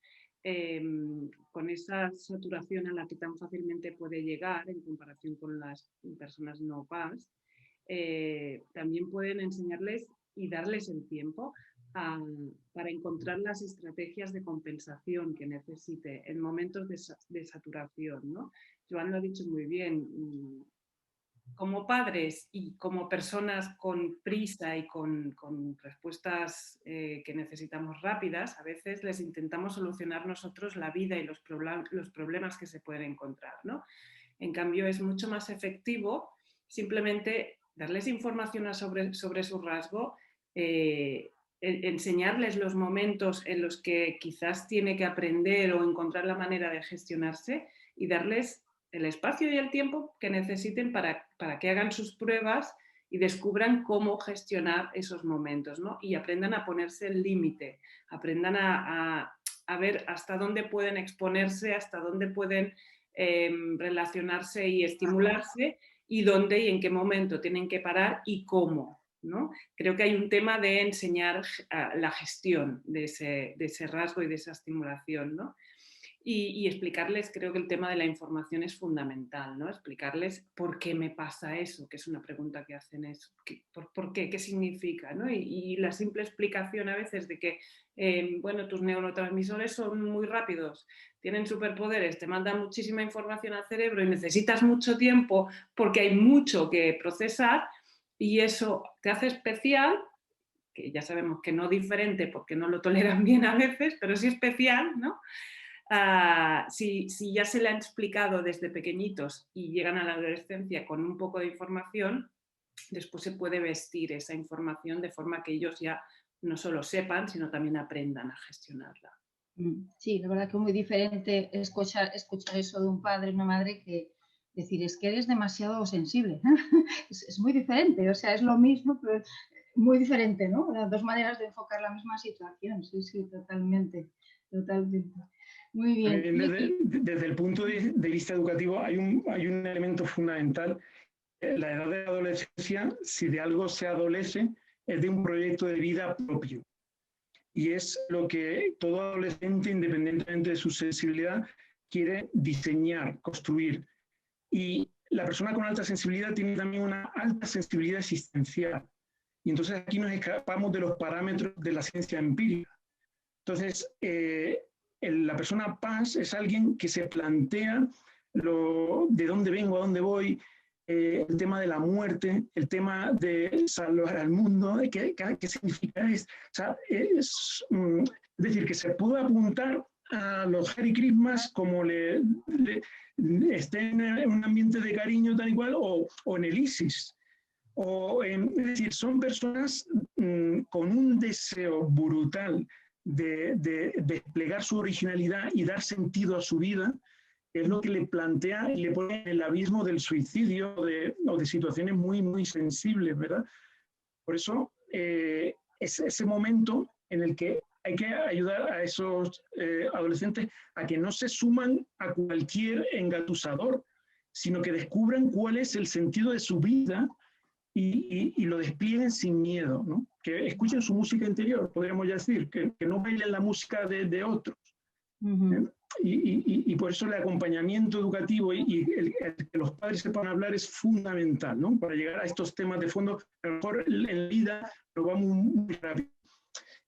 con esa saturación a la que tan fácilmente puede llegar en comparación con las personas no PAS, también pueden enseñarles y darles el tiempo para encontrar las estrategias de compensación que necesite en momentos de saturación, ¿no? Joan lo ha dicho muy bien. Como padres y como personas con prisa y con respuestas que necesitamos rápidas, a veces les intentamos solucionar nosotros la vida y los problemas que se pueden encontrar, ¿no? En cambio, es mucho más efectivo simplemente darles información sobre su rasgo, enseñarles los momentos en los que quizás tiene que aprender o encontrar la manera de gestionarse y darles el espacio y el tiempo que necesiten para que hagan sus pruebas y descubran cómo gestionar esos momentos, ¿no? Y aprendan a ponerse el límite, aprendan a ver hasta dónde pueden exponerse, hasta dónde pueden relacionarse y estimularse y dónde y en qué momento tienen que parar y cómo, ¿no? Creo que hay un tema de enseñar la gestión de ese rasgo y de esa estimulación, ¿no? Y explicarles, creo que el tema de la información es fundamental, ¿no? Explicarles por qué me pasa eso, que es una pregunta que hacen eso, ¿por qué? ¿Qué significa? ¿No? Y la simple explicación a veces de que, bueno, tus neurotransmisores son muy rápidos, tienen superpoderes, te mandan muchísima información al cerebro y necesitas mucho tiempo porque hay mucho que procesar y eso te hace especial, que ya sabemos que no diferente porque no lo toleran bien a veces, pero sí especial, ¿no? Si ya se le han explicado desde pequeñitos y llegan a la adolescencia con un poco de información, después se puede vestir esa información de forma que ellos ya no solo sepan, sino también aprendan a gestionarla. Sí, la verdad que es muy diferente escuchar eso de un padre o una madre que decir, es que eres demasiado sensible. Es muy diferente, o sea, es lo mismo, pero muy diferente, ¿no? Las dos maneras de enfocar la misma situación, sí, totalmente. Muy bien. Desde el punto de vista educativo hay un elemento fundamental. La edad de la adolescencia, si de algo se adolece, es de un proyecto de vida propio. Y es lo que todo adolescente, independientemente de su sensibilidad, quiere diseñar, construir. Y la persona con alta sensibilidad tiene también una alta sensibilidad existencial. Y entonces aquí nos escapamos de los parámetros de la ciencia empírica. Entonces, la persona PAS es alguien que se plantea de dónde vengo, a dónde voy, el tema de la muerte, el tema de salvar al mundo, de qué significa esto. O sea, es decir, que se puede apuntar a los Hare Krishnas como estén en un ambiente de cariño tal y cual, o en el ISIS. Es decir, son personas con un deseo brutal de desplegar su originalidad y dar sentido a su vida, es lo que le plantea y le pone en el abismo del suicidio o de situaciones muy, muy sensibles, ¿verdad? Por eso es ese momento en el que hay que ayudar a esos adolescentes a que no se suman a cualquier engatusador, sino que descubran cuál es el sentido de su vida y lo desplieguen sin miedo, ¿no? Que escuchen su música interior, podríamos ya decir, que no bailen la música de otros. Y por eso el acompañamiento educativo y el que los padres sepan hablar es fundamental, ¿no? Para llegar a estos temas de fondo. A lo mejor en vida lo vamos muy rápido.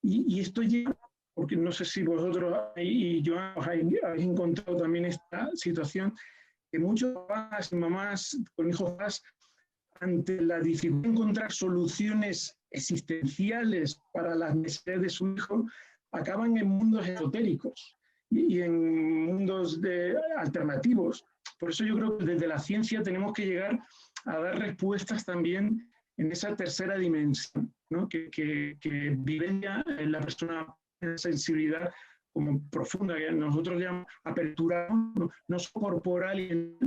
Y esto ya, porque no sé si vosotros y yo habéis encontrado también esta situación, que muchos papás y mamás con hijos más, ante la dificultad de encontrar soluciones existenciales para las necesidades de su hijo, acaban en mundos esotéricos y en mundos alternativos. Por eso yo creo que desde la ciencia tenemos que llegar a dar respuestas también en esa tercera dimensión, ¿no? que vive ya en la persona en sensibilidad como profunda, que nosotros llamamos apertura, no solo corporal, y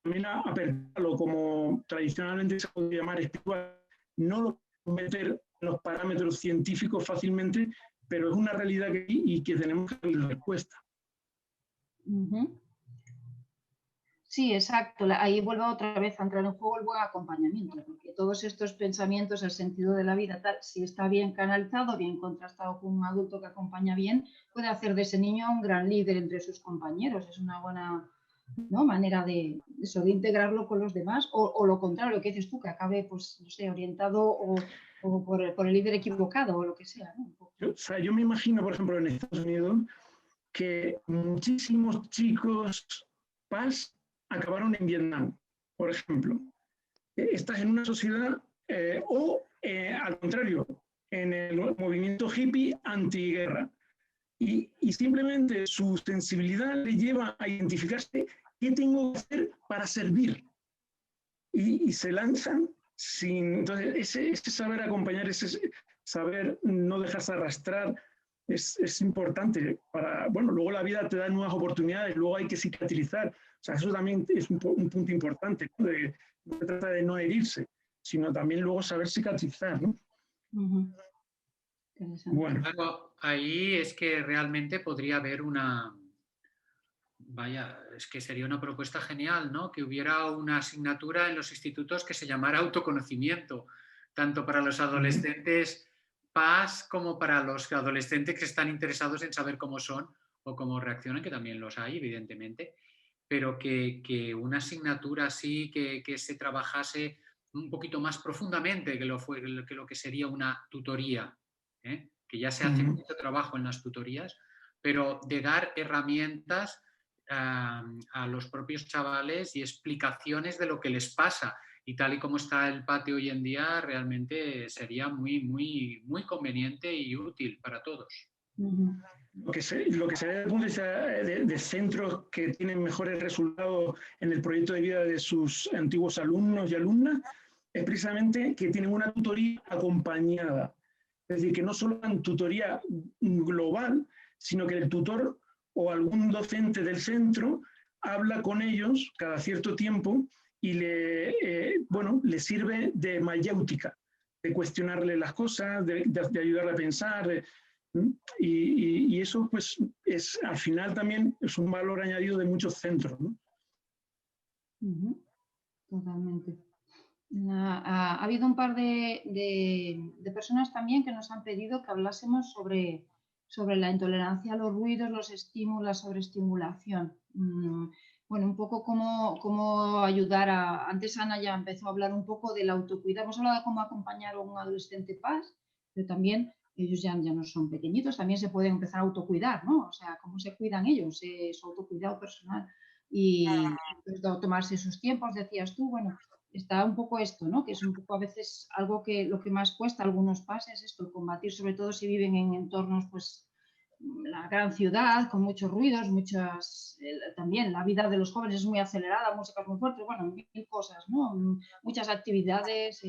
también aperturarlo, como tradicionalmente se puede llamar espiritual. No lo podemos meter en los parámetros científicos fácilmente, pero es una realidad que hay y que tenemos que dar respuesta. Sí, exacto. Ahí vuelve otra vez a entrar en juego el buen acompañamiento, porque todos estos pensamientos, el sentido de la vida, tal, si está bien canalizado, bien contrastado con un adulto que acompaña bien, puede hacer de ese niño un gran líder entre sus compañeros. Es una buena, ¿no?, manera de integrarlo con los demás, o lo contrario, lo que dices tú, que acabe, pues, no sé, orientado o por el líder equivocado o lo que sea, ¿no? O sea, yo me imagino, por ejemplo, en Estados Unidos, que muchísimos chicos PAS acabaron en Vietnam, por ejemplo. Estás en una sociedad al contrario, en el movimiento hippie antiguerra. Y simplemente su sensibilidad le lleva a identificarse qué tengo que hacer para servir. Y se lanzan sin... Entonces, ese saber acompañar, ese saber no dejarse arrastrar, es importante para... Bueno, luego la vida te da nuevas oportunidades, luego hay que cicatrizar. O sea, eso también es un punto importante, ¿no? No se trata de no herirse, sino también luego saber cicatrizar, ¿no? Bueno. Claro, ahí es que realmente podría haber una... Vaya, es que sería una propuesta genial, ¿no? Que hubiera una asignatura en los institutos que se llamara autoconocimiento, tanto para los adolescentes PAS como para los adolescentes que están interesados en saber cómo son o cómo reaccionan, que también los hay, evidentemente, pero que una asignatura así, que se trabajase un poquito más profundamente que lo que sería una tutoría, ¿eh? Que ya se hace mucho trabajo en las tutorías, pero de dar herramientas a los propios chavales y explicaciones de lo que les pasa. Y tal y como está el patio hoy en día, realmente sería muy, muy, muy conveniente y útil para todos. Lo que se ve desde el punto de vista de centros que tienen mejores resultados en el proyecto de vida de sus antiguos alumnos y alumnas es precisamente que tienen una tutoría acompañada. Es decir, que no solo una tutoría global, sino que el tutor o algún docente del centro habla con ellos cada cierto tiempo y le sirve de mayéutica, de cuestionarle las cosas, de ayudarle a pensar. Y eso, pues, al final también es un valor añadido de muchos centros, ¿no? Totalmente. Ha habido un par de personas también que nos han pedido que hablásemos sobre la intolerancia a los ruidos, los estímulos, la sobreestimulación. Bueno, un poco cómo ayudar a... Antes Ana ya empezó a hablar un poco del autocuidado. Hemos hablado de cómo acompañar a un adolescente PAS, pero también ellos ya no son pequeñitos, también se pueden empezar a autocuidar, ¿no? O sea, cómo se cuidan ellos, su autocuidado personal y pues, tomarse sus tiempos, decías tú, bueno, está un poco esto, ¿no? Que es un poco a veces algo que lo que más cuesta a algunos PAS es esto, combatir, sobre todo si viven en entornos, pues, la gran ciudad, con muchos ruidos, también la vida de los jóvenes es muy acelerada, músicas muy fuertes, bueno, mil cosas, ¿no? Muchas actividades.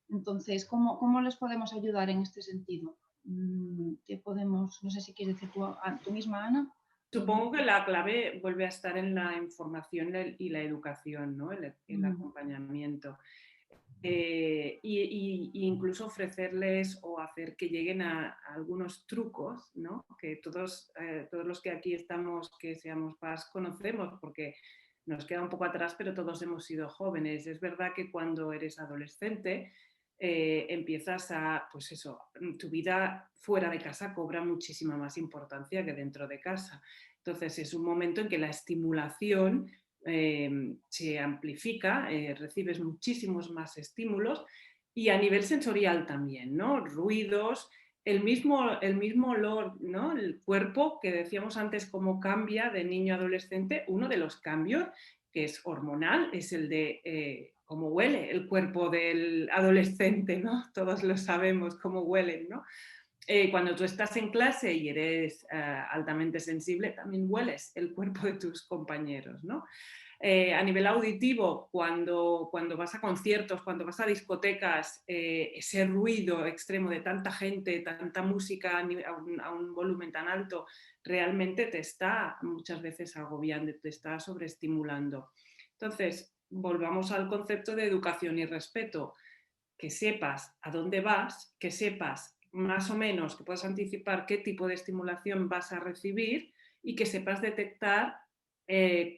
Entonces, ¿cómo les podemos ayudar en este sentido? ¿Qué podemos, no sé si quieres decir tú misma, Ana? Supongo que la clave vuelve a estar en la información y la educación, ¿no? El acompañamiento. Y incluso ofrecerles o hacer que lleguen a algunos trucos, ¿no? Que todos los que aquí estamos, que seamos PAS, conocemos, porque nos queda un poco atrás, pero todos hemos sido jóvenes. Es verdad que cuando eres adolescente empiezas a, pues eso, tu vida fuera de casa cobra muchísima más importancia que dentro de casa. Entonces es un momento en que la estimulación se amplifica, recibes muchísimos más estímulos y a nivel sensorial también, ¿no? Ruidos, el mismo olor, ¿no? El cuerpo, que decíamos antes cómo cambia de niño a adolescente, uno de los cambios que es hormonal es el de cómo huele el cuerpo del adolescente, ¿no? Todos lo sabemos, cómo huelen, ¿no? Cuando tú estás en clase y eres altamente sensible, también hueles el cuerpo de tus compañeros, ¿no? A nivel auditivo, cuando vas a conciertos, cuando vas a discotecas, ese ruido extremo de tanta gente, tanta música a un volumen tan alto, realmente te está muchas veces agobiando, te está sobreestimulando. Entonces, volvamos al concepto de educación y respeto. Que sepas a dónde vas, que sepas más o menos, que puedas anticipar qué tipo de estimulación vas a recibir y que sepas detectar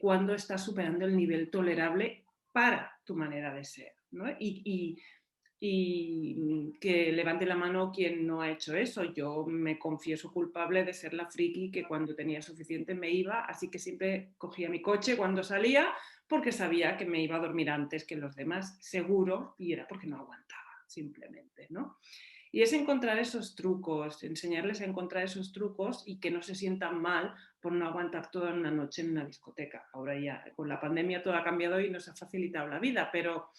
cuando estás superando el nivel tolerable para tu manera de ser, ¿no? Y que levante la mano quien no ha hecho eso. Yo me confieso culpable de ser la friki que cuando tenía suficiente me iba, así que siempre cogía mi coche cuando salía porque sabía que me iba a dormir antes que los demás, seguro, y era porque no aguantaba, simplemente, ¿no? Y es encontrar esos trucos, enseñarles a encontrar esos trucos y que no se sientan mal por no aguantar toda una noche en una discoteca. Ahora ya con la pandemia todo ha cambiado y nos ha facilitado la vida, pero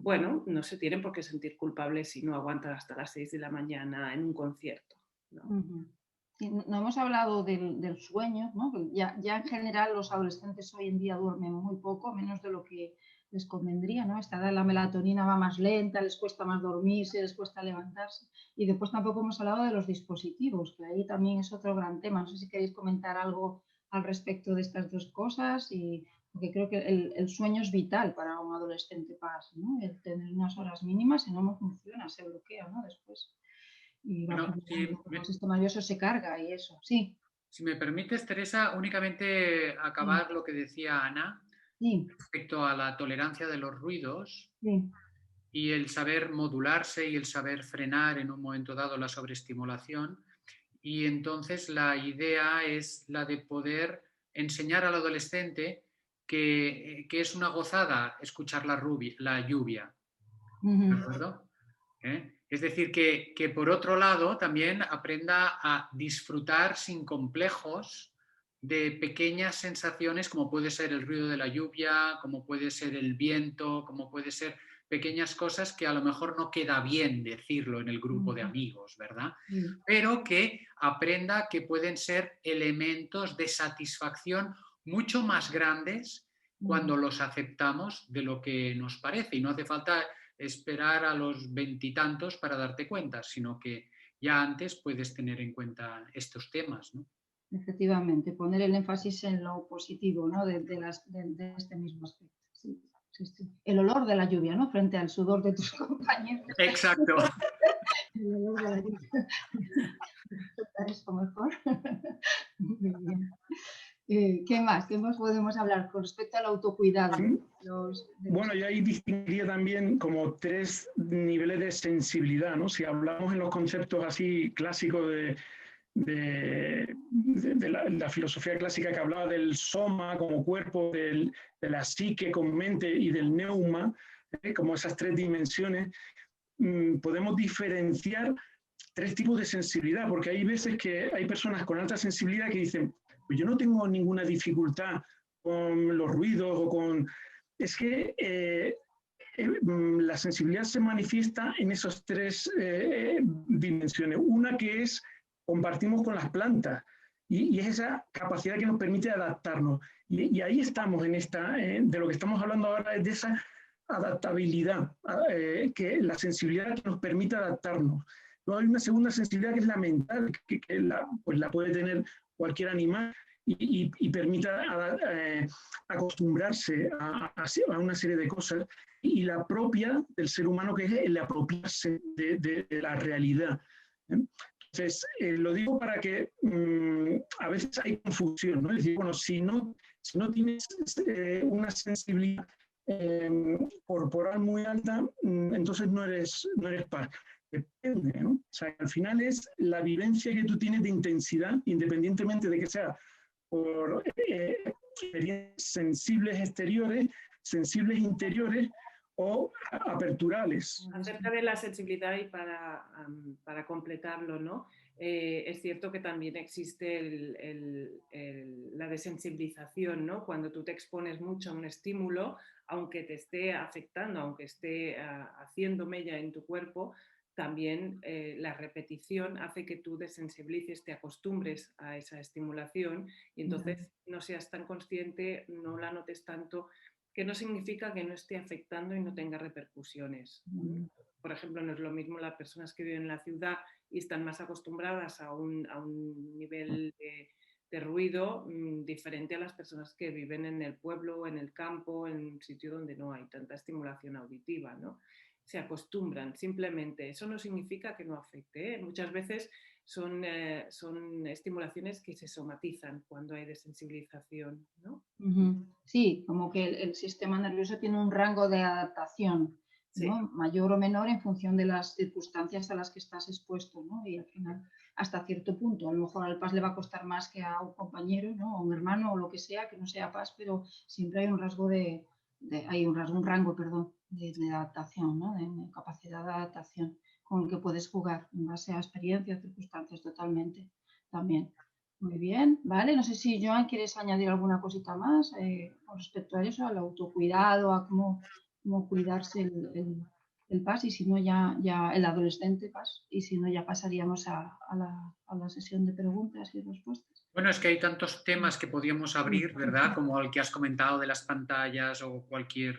bueno, no se tienen por qué sentir culpables si no aguantan hasta las 6 de la mañana en un concierto, ¿no? Sí, no hemos hablado del sueño, ¿no? Ya en general los adolescentes hoy en día duermen muy poco, menos de lo que les convendría, ¿no? Esta edad la melatonina va más lenta, les cuesta más dormirse, les cuesta levantarse. Y después tampoco hemos hablado de los dispositivos, que ahí también es otro gran tema. No sé si queréis comentar algo al respecto de estas dos cosas, porque creo que el sueño es vital para un adolescente PAS, ¿no? El tener unas horas mínimas, si no funciona, se bloquea, ¿no? Después. Y va Bueno, el sistema nervioso se carga y eso, sí. Si me permites, Teresa, únicamente acabar lo que decía Ana Sí, respecto a la tolerancia de los ruidos sí. y el saber modularse y el saber frenar en un momento dado la sobreestimulación. Y entonces la idea es la de poder enseñar al adolescente que es una gozada escuchar la lluvia. ¿De acuerdo? Es decir, que por otro lado también aprenda a disfrutar sin complejos de pequeñas sensaciones como puede ser el ruido de la lluvia, como puede ser el viento, como puede ser pequeñas cosas que a lo mejor no queda bien decirlo en el grupo de amigos, ¿verdad? Pero que aprenda que pueden ser elementos de satisfacción mucho más grandes cuando los aceptamos de lo que nos parece. Y no hace falta esperar a los 20 y tantos para darte cuenta, sino que ya antes puedes tener en cuenta estos temas, ¿no? Efectivamente, poner el énfasis en lo positivo, ¿no? de este mismo aspecto. Sí, sí, sí. El olor de la lluvia, ¿no? Frente al sudor de tus compañeros. Exacto. El olor de la lluvia. Eso mejor. Muy bien. ¿Qué más? ¿Qué más podemos hablar con respecto al autocuidado? Bueno, yo ahí distinguiría también como 3 niveles de sensibilidad, ¿no? Si hablamos en los conceptos así clásicos de la filosofía clásica que hablaba del soma como cuerpo, de la psique como mente y del neuma, como esas 3 dimensiones, podemos diferenciar 3 tipos de sensibilidad, porque hay veces que hay personas con alta sensibilidad que dicen, pues yo no tengo ninguna dificultad con los ruidos o con... Es que la sensibilidad se manifiesta en esas 3 dimensiones. Una que es compartimos con las plantas y es esa capacidad que nos permite adaptarnos. Y ahí estamos en esta, de lo que estamos hablando ahora es de esa adaptabilidad, que la sensibilidad que nos permite adaptarnos. Luego hay una segunda sensibilidad que es la mental, que pues la puede tener cualquier animal y permita acostumbrarse a una serie de cosas, y la propia del ser humano, que es el apropiarse de la realidad. Entonces, lo digo para que a veces hay confusión, ¿no? Es decir, bueno, si no tienes una sensibilidad corporal muy alta, entonces no eres par. Depende, ¿no? O sea, al final es la vivencia que tú tienes de intensidad, independientemente de que sea por experiencias sensibles exteriores, sensibles interiores o aperturales. Acerca de la sensibilidad y para completarlo, ¿no? Es cierto que también existe la desensibilización, ¿no? Cuando tú te expones mucho a un estímulo, aunque te esté afectando, aunque esté haciendo mella en tu cuerpo, también la repetición hace que tú desensibilices, te acostumbres a esa estimulación y entonces no seas tan consciente, no la notes tanto, que no significa que no esté afectando y no tenga repercusiones. Por ejemplo, no es lo mismo las personas que viven en la ciudad y están más acostumbradas a un nivel de ruido diferente a las personas que viven en el pueblo, en el campo, en un sitio donde no hay tanta estimulación auditiva, ¿no? Se acostumbran simplemente. Eso no significa que no afecte, ¿eh? Muchas veces son estimulaciones que se somatizan cuando hay desensibilización, ¿no? Sí, como que el sistema nervioso tiene un rango de adaptación, ¿no? Sí. Mayor o menor en función de las circunstancias a las que estás expuesto, ¿no? Y al final, hasta cierto punto, a lo mejor al PAS le va a costar más que a un compañero, ¿no? O un hermano o lo que sea, que no sea PAS, pero siempre hay un rango un rango, perdón, de adaptación, ¿no? De capacidad de adaptación con el que puedes jugar en base a experiencias, circunstancias, totalmente, también. Muy bien, vale. No sé si, Joan, quieres añadir alguna cosita más con respecto a eso, al autocuidado, a cómo cuidarse el PAS, y si no, ya el adolescente PAS, y si no, ya pasaríamos a la sesión de preguntas y respuestas. Bueno, es que hay tantos temas que podríamos abrir, ¿verdad? Como el que has comentado de las pantallas o cualquier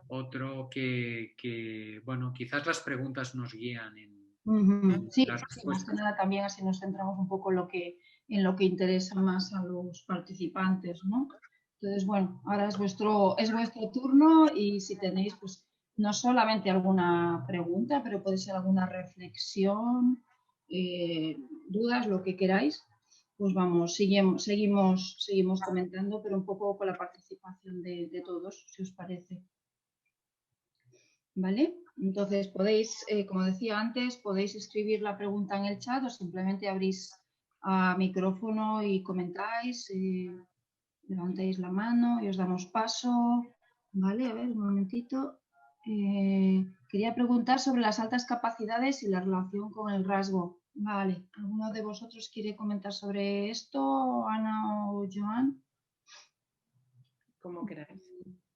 otro que bueno, quizás las preguntas nos guían en Sí, las sí, más que respuestas. nada también así nos centramos un poco en lo que interesa más a los participantes, ¿no? Entonces, bueno, ahora es vuestro turno, y si tenéis, pues, no solamente alguna pregunta, pero puede ser alguna reflexión, dudas, lo que queráis, pues vamos, seguimos comentando, pero un poco con la participación de todos, si os parece. ¿Vale? Entonces podéis, como decía antes, podéis escribir la pregunta en el chat o simplemente abrís micrófono y comentáis, levantáis la mano y os damos paso. Vale, a ver, un momentito. Quería preguntar sobre las altas capacidades y la relación con el rasgo. Vale, ¿alguno de vosotros quiere comentar sobre esto, Ana o Joan? Como queráis.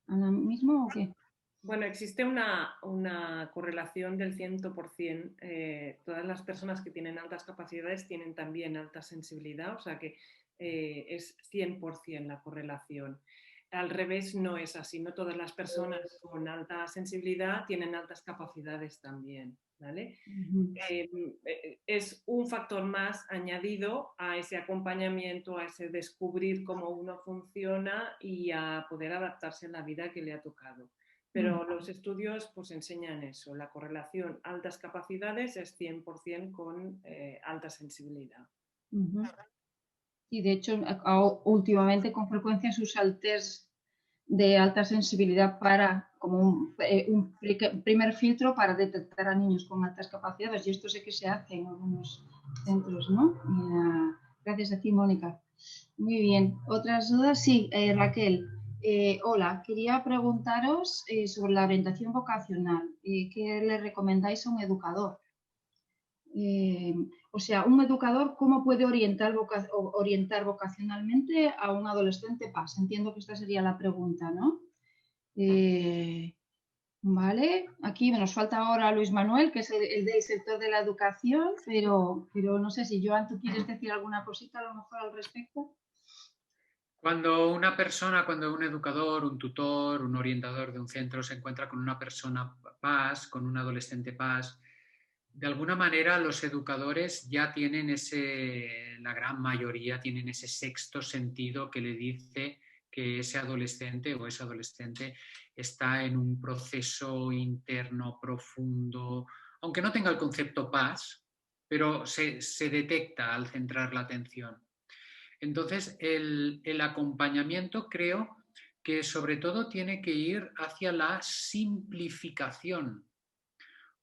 ¿Ana mismo o qué? Bueno, existe una correlación del 100%. Todas las personas que tienen altas capacidades tienen también alta sensibilidad, o sea que es 100% la correlación. Al revés no es así, no todas las personas con alta sensibilidad tienen altas capacidades también, ¿vale? Es un factor más añadido a ese acompañamiento, a ese descubrir cómo uno funciona y a poder adaptarse a la vida que le ha tocado. Pero los estudios pues enseñan eso, la correlación altas capacidades es 100% con alta sensibilidad. Y de hecho, últimamente con frecuencia se usa el test de alta sensibilidad como un primer filtro para detectar a niños con altas capacidades, y esto sé que se hace en algunos centros, ¿no? Gracias a ti, Mónica. Muy bien. ¿Otras dudas? Sí, Raquel. Hola, quería preguntaros sobre la orientación vocacional. ¿Qué le recomendáis a un educador? O sea, un educador, ¿cómo puede orientar vocacionalmente a un adolescente PAS? Entiendo que esta sería la pregunta, ¿no? Vale, aquí nos falta ahora Luis Manuel, que es el del sector de la educación, pero no sé si, Joan, ¿tú quieres decir alguna cosita a lo mejor al respecto? Cuando una persona, cuando un educador, un tutor, un orientador de un centro se encuentra con una persona PAS, con un adolescente PAS, de alguna manera los educadores ya tienen la gran mayoría tienen ese sexto sentido que le dice que ese adolescente o esa adolescente está en un proceso interno profundo, aunque no tenga el concepto PAS, pero se detecta al centrar la atención. Entonces, el acompañamiento creo que sobre todo tiene que ir hacia la simplificación,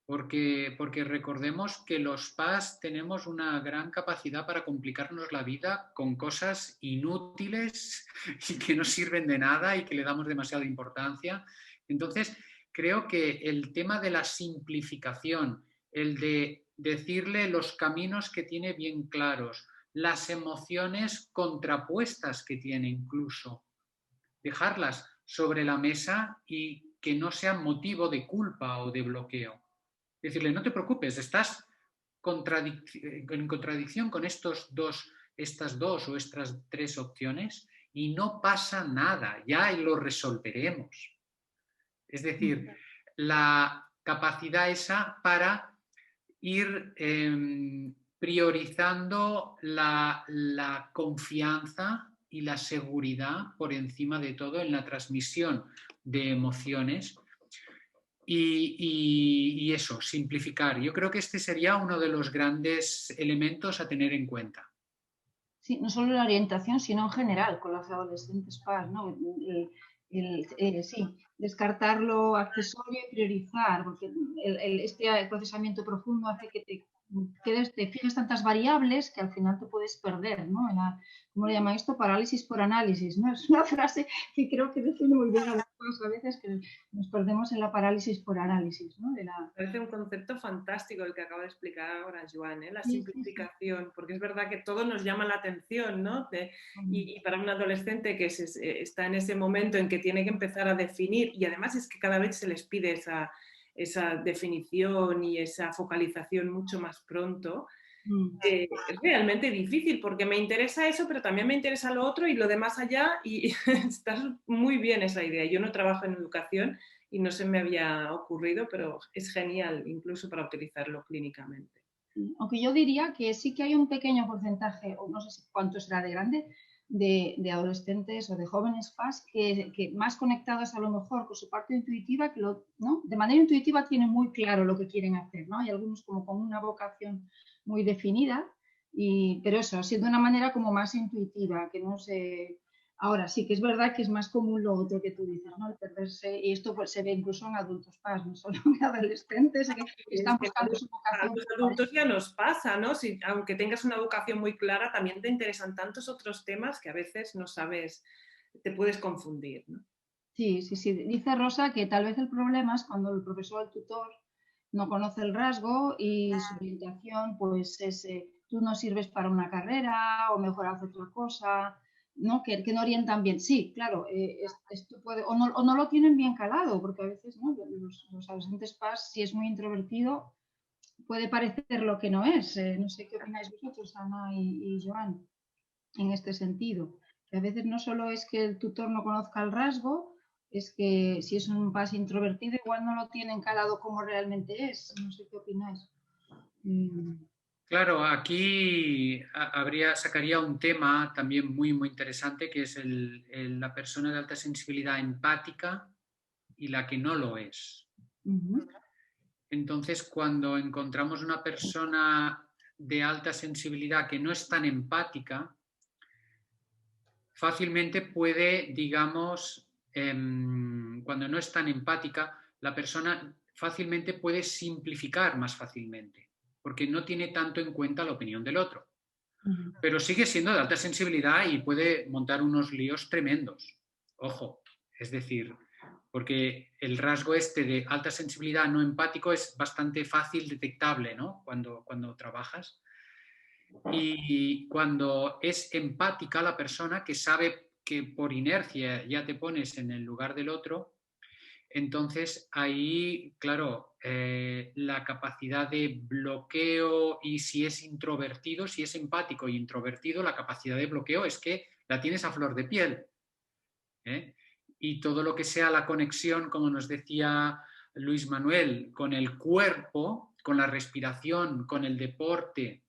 porque recordemos que los PAS tenemos una gran capacidad para complicarnos la vida con cosas inútiles y que no sirven de nada y que le damos demasiada importancia. Entonces, creo que el tema de la simplificación, el de decirle los caminos que tiene bien claros, las emociones contrapuestas que tiene incluso, dejarlas sobre la mesa y que no sean motivo de culpa o de bloqueo. Decirle, no te preocupes, estás en contradicción con estas dos o estas tres opciones y no pasa nada, ya lo resolveremos. Es decir, la capacidad esa para ir priorizando la confianza y la seguridad por encima de todo en la transmisión de emociones. y eso, simplificar. Yo creo que este sería uno de los grandes elementos a tener en cuenta. Sí, no solo la orientación, sino en general con los adolescentes PAS, ¿no? Sí, descartar lo accesorio y priorizar, porque este procesamiento profundo hace que te fijes tantas variables que al final te puedes perder, ¿no? ¿Cómo le llama esto? Parálisis por análisis, ¿no? Es una frase que creo que define muy bien a los PAS a veces, que nos perdemos en la parálisis por análisis, ¿no? Parece un concepto fantástico el que acaba de explicar ahora Joan, ¿eh? La Sí, simplificación, sí. Porque es verdad que todo nos llama la atención, ¿no? Y para un adolescente que está en ese momento en que tiene que empezar a definir, y además es que cada vez se les pide esa definición y esa focalización mucho más pronto, es realmente difícil porque me interesa eso, pero también me interesa lo otro y lo de más allá, y está muy bien esa idea. Yo no trabajo en educación y no se me había ocurrido, pero es genial incluso para utilizarlo clínicamente. Aunque yo diría que sí que hay un pequeño porcentaje, o no sé cuánto será de grande, de adolescentes o de jóvenes FAS que más conectados a lo mejor con su parte intuitiva, ¿no? De manera intuitiva tienen muy claro lo que quieren hacer, ¿no? Hay algunos como con una vocación muy definida, pero eso, siendo de una manera como más intuitiva, que no se... Ahora sí que es verdad que es más común lo otro que tú dices, ¿no? El perderse, y esto pues, se ve incluso en adultos PAS, no solo en adolescentes que están buscando su vocación. A los adultos ya nos pasa, ¿no? Si, aunque tengas una vocación muy clara, también te interesan tantos otros temas que a veces no sabes, te puedes confundir, ¿no? Sí, sí, sí. Dice Rosa que tal vez el problema es cuando el profesor o el tutor no conoce el rasgo y su orientación pues es tú no sirves para una carrera o mejor haz otra cosa, ¿no? Que no orientan bien. Sí, claro, esto puede, o no lo tienen bien calado, porque a veces ¿no? los adolescentes PAS, si es muy introvertido, puede parecer lo que no es. No sé qué opináis vosotros, Ana y Joan, en este sentido. Que a veces no solo es que el tutor no conozca el rasgo, es que si es un PAS introvertido, igual no lo tienen calado como realmente es. No sé qué opináis. Claro, aquí sacaría un tema también muy, muy interesante, que es la persona de alta sensibilidad empática y la que no lo es. Entonces, cuando encontramos una persona de alta sensibilidad que no es tan empática, fácilmente puede, digamos, cuando no es tan empática, la persona fácilmente puede simplificar más fácilmente, porque no tiene tanto en cuenta la opinión del otro. Pero sigue siendo de alta sensibilidad y puede montar unos líos tremendos. Ojo, es decir, porque el rasgo este de alta sensibilidad no empático es bastante fácil detectable, ¿no? Cuando trabajas. Y cuando es empática la persona, que sabe que por inercia ya te pones en el lugar del otro, entonces ahí, claro, la capacidad de bloqueo, y si es introvertido, si es empático y introvertido, la capacidad de bloqueo es que la tienes a flor de piel, ¿eh? Y todo lo que sea la conexión, como nos decía Luis Manuel, con el cuerpo, con la respiración, con el deporte,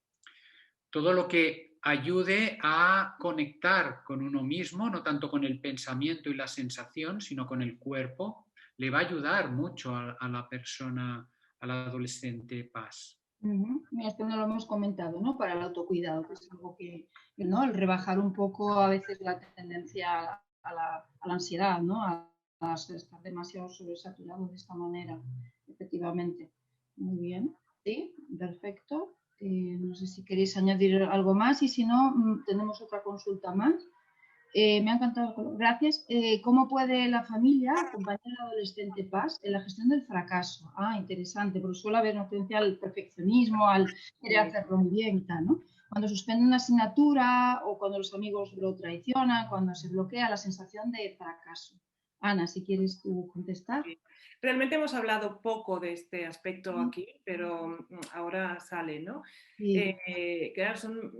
todo lo que ayude a conectar con uno mismo, no tanto con el pensamiento y la sensación, sino con el cuerpo, le va a ayudar mucho a la persona, al adolescente PAS. Esto no lo hemos comentado, ¿no? Para el autocuidado, que es algo ¿no? El rebajar un poco a veces la tendencia a la ansiedad, ¿no? A estar demasiado sobresaturado de esta manera, efectivamente. Muy bien, sí, perfecto. No sé si queréis añadir algo más y si no, tenemos otra consulta más. Me ha encantado. Gracias. ¿Cómo puede la familia acompañar al adolescente PAS en la gestión del fracaso? Interesante, porque suele haber una tendencia al perfeccionismo, al querer hacerlo muy bien y tal, ¿no? Cuando suspende una asignatura o cuando los amigos lo traicionan, cuando se bloquea la sensación de fracaso. Ana, si quieres tú contestar. Realmente hemos hablado poco de este aspecto aquí, pero ahora sale, ¿no? Sí. Claro, son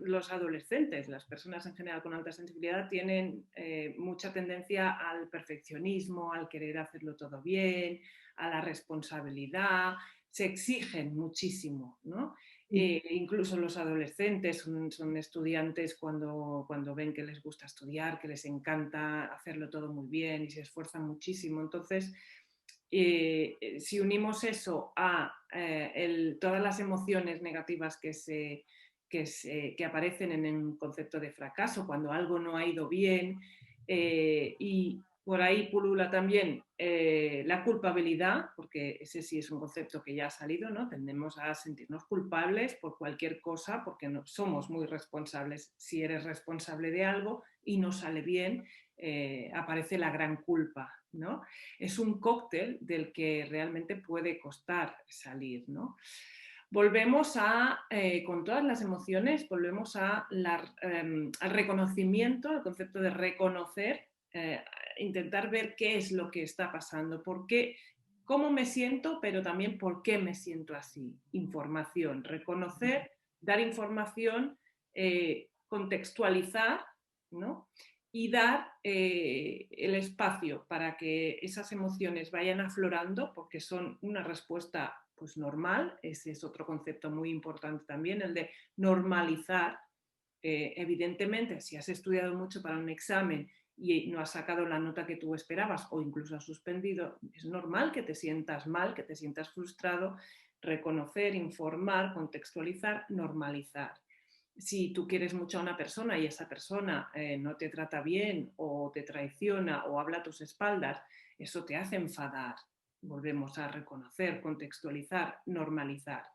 los adolescentes, las personas en general con alta sensibilidad tienen mucha tendencia al perfeccionismo, al querer hacerlo todo bien, a la responsabilidad, se exigen muchísimo, ¿no? Incluso los adolescentes son estudiantes cuando ven que les gusta estudiar, que les encanta hacerlo todo muy bien y se esfuerzan muchísimo. Entonces, Si unimos eso a todas las emociones negativas que aparecen en un concepto de fracaso, cuando algo no ha ido bien, y por ahí pulula también la culpabilidad, porque ese sí es un concepto que ya ha salido, ¿no? Tendemos a sentirnos culpables por cualquier cosa, porque no, somos muy responsables. Si eres responsable de algo y no sale bien, aparece la gran culpa, ¿no? Es un cóctel del que realmente puede costar salir, ¿no? Volvemos con todas las emociones, volvemos al reconocimiento, al concepto de reconocer, intentar ver qué es lo que está pasando, por qué, cómo me siento, pero también por qué me siento así. Información, reconocer, dar información, contextualizar, ¿no? Y dar el espacio para que esas emociones vayan aflorando, porque son una respuesta pues normal. Ese es otro concepto muy importante también, el de normalizar. Evidentemente, si has estudiado mucho para un examen y no has sacado la nota que tú esperabas o incluso has suspendido, es normal que te sientas mal, que te sientas frustrado. Reconocer, informar, contextualizar, normalizar. Si tú quieres mucho a una persona y esa persona no te trata bien o te traiciona o habla a tus espaldas, eso te hace enfadar. Volvemos a reconocer, contextualizar, normalizar.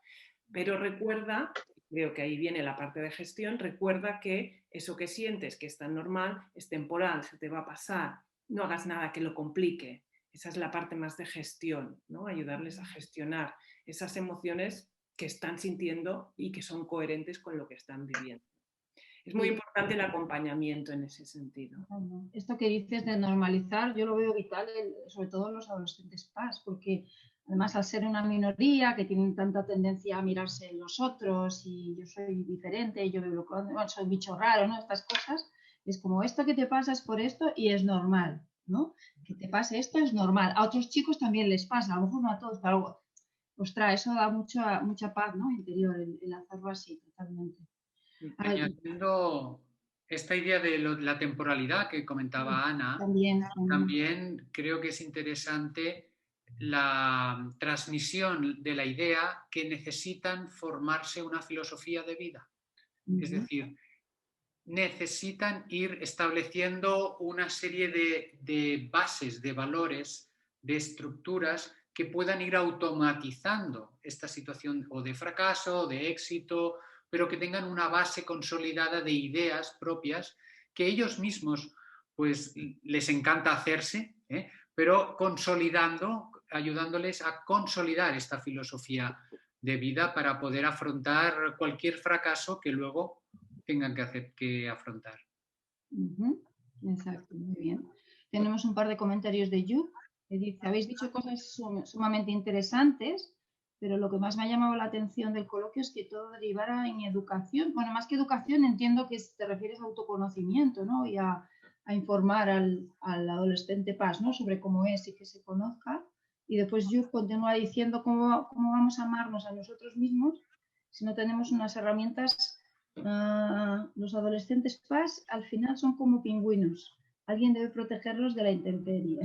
Pero recuerda, creo que ahí viene la parte de gestión, recuerda que eso que sientes que es tan normal es temporal, se te va a pasar. No hagas nada que lo complique. Esa es la parte más de gestión, ¿no? Ayudarles a gestionar esas emociones que están sintiendo y que son coherentes con lo que están viviendo. Es muy importante el acompañamiento en ese sentido. Esto que dices de normalizar, yo lo veo vital, sobre todo en los adolescentes PAS, porque además al ser una minoría que tienen tanta tendencia a mirarse en los otros y yo soy diferente, yo veo soy bicho raro, ¿no? Estas cosas, es como esto que te pasa es por esto y es normal, ¿no? Que te pase esto es normal. A otros chicos también les pasa, a lo mejor no a todos, pero ostras, eso da mucha paz, ¿no? Interior, el hacerlo así, totalmente. Añadiendo esta idea de la temporalidad que comentaba Ana, también creo que es interesante la transmisión de la idea que necesitan formarse una filosofía de vida. Es decir, necesitan ir estableciendo una serie de bases, de valores, de estructuras que puedan ir automatizando esta situación o de fracaso o de éxito, pero que tengan una base consolidada de ideas propias que ellos mismos pues les encanta hacerse, pero consolidando, ayudándoles a consolidar esta filosofía de vida para poder afrontar cualquier fracaso que luego tengan que afrontar. Exacto, muy bien. Tenemos un par de comentarios de Yu, que dice, habéis dicho cosas sumamente interesantes, pero lo que más me ha llamado la atención del coloquio es que todo derivara en educación. Bueno, más que educación, entiendo que te refieres a autoconocimiento, ¿no? Y a informar al adolescente PAS, ¿no? Sobre cómo es y que se conozca. Y después Yu continúa diciendo cómo vamos a amarnos a nosotros mismos si no tenemos unas herramientas. Los adolescentes PAS al final son como pingüinos. Alguien debe protegerlos de la intemperie.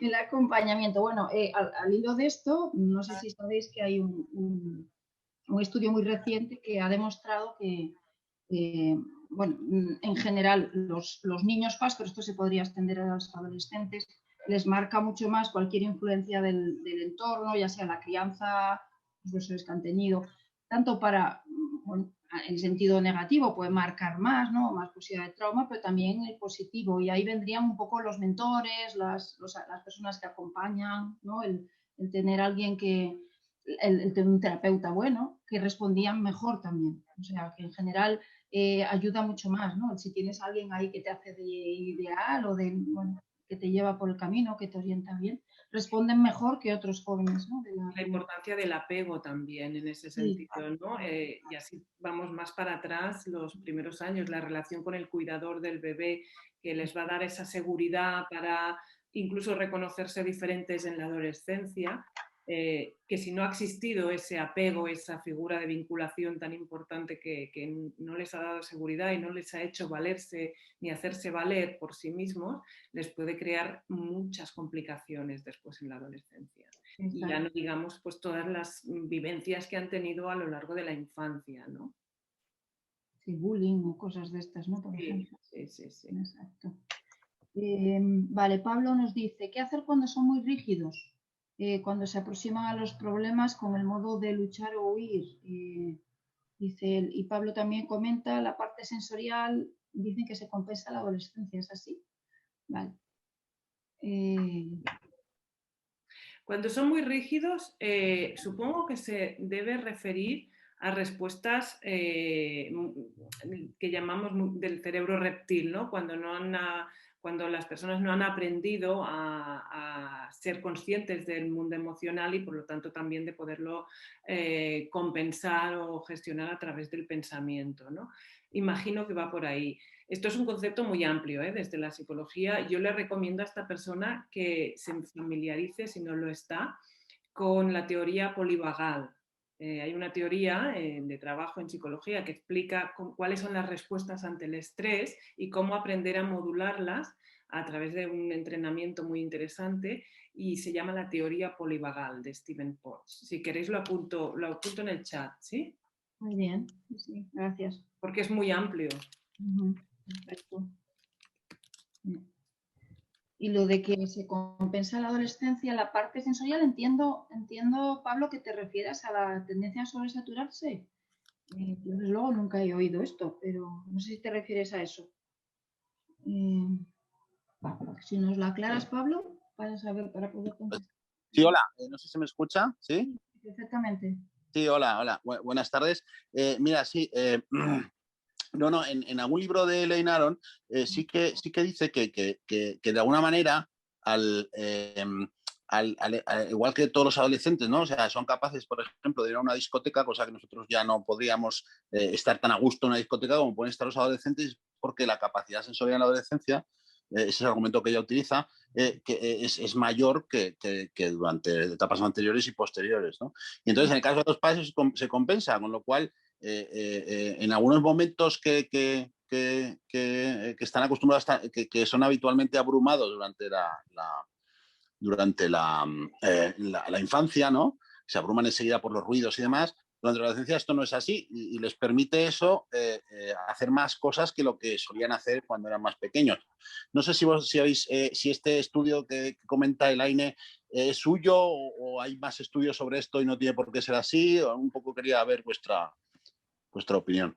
El acompañamiento. Bueno, al hilo de esto, no sé si sabéis que hay un estudio muy reciente que ha demostrado que, bueno, en general los niños PAS, pero esto se podría extender a los adolescentes, les marca mucho más cualquier influencia del entorno, ya sea la crianza, los profesores que han tenido, tanto para, bueno, en sentido negativo puede marcar más, ¿no? Más posibilidad de trauma, pero también el positivo. Y ahí vendrían un poco los mentores, las personas que acompañan, ¿no? El tener alguien que, el tener un terapeuta bueno, que respondían mejor también. O sea, que en general ayuda mucho más, ¿no? Si tienes a alguien ahí que te hace de ideal o de, bueno, que te lleva por el camino, que te orienta bien, responden mejor que otros jóvenes, ¿no? La importancia del apego también en ese sentido, ¿no? Y así vamos más para atrás, los primeros años, la relación con el cuidador del bebé, que les va a dar esa seguridad para incluso reconocerse diferentes en la adolescencia. que si no ha existido ese apego, esa figura de vinculación tan importante que no les ha dado seguridad y no les ha hecho valerse ni hacerse valer por sí mismos, les puede crear muchas complicaciones después en la adolescencia. Exacto. Y ya no digamos pues todas las vivencias que han tenido a lo largo de la infancia, ¿no? Sí, bullying o cosas de estas, ¿no? Por ejemplo. Sí. Exacto. Vale, Pablo nos dice, ¿qué hacer cuando son muy rígidos? Cuando se aproximan a los problemas con el modo de luchar o huir. Dice él, y Pablo también comenta, la parte sensorial, dicen que se compensa la adolescencia, ¿es así? Vale. Cuando son muy rígidos, supongo que se debe referir a respuestas que llamamos del cerebro reptil, ¿no? Cuando las personas no han aprendido a ser conscientes del mundo emocional y por lo tanto también de poderlo compensar o gestionar a través del pensamiento, ¿no? Imagino que va por ahí. Esto es un concepto muy amplio, desde la psicología. Yo le recomiendo a esta persona que se familiarice, si no lo está, con la teoría polivagal. Hay una teoría de trabajo en psicología que explica cuáles son las respuestas ante el estrés y cómo aprender a modularlas a través de un entrenamiento muy interesante y se llama la teoría polivagal de Stephen Potts. Si queréis lo apunto en el chat, ¿sí? Muy bien, sí, gracias. Porque es muy amplio. Perfecto. Y lo de que se compensa la adolescencia, la parte sensorial, entiendo, Pablo, que te refieras a la tendencia a sobresaturarse. Yo desde luego nunca he oído esto, pero no sé si te refieres a eso. Si nos lo aclaras, Pablo, para saber, para poder contestar. Sí, hola, no sé si me escucha, ¿sí? Sí, perfectamente. Sí, hola. Buenas tardes. Mira, sí, en algún libro de Elaine Aron sí que dice que de alguna manera, igual que todos los adolescentes, ¿no? O sea, son capaces, por ejemplo, de ir a una discoteca, cosa que nosotros ya no podríamos estar tan a gusto en una discoteca como pueden estar los adolescentes, porque la capacidad sensorial en la adolescencia, ese es el argumento que ella utiliza, que es mayor que durante etapas anteriores y posteriores, ¿no? Y entonces, en el caso de los padres se compensa, con lo cual, en algunos momentos que están acostumbrados, que son habitualmente abrumados durante la infancia, ¿no? Se abruman enseguida por los ruidos y demás. Durante la adolescencia esto no es así y les permite eso hacer más cosas que lo que solían hacer cuando eran más pequeños. No sé si este estudio que comenta Elaine es suyo o hay más estudios sobre esto y no tiene por qué ser así. Un poco quería ver vuestra opinión.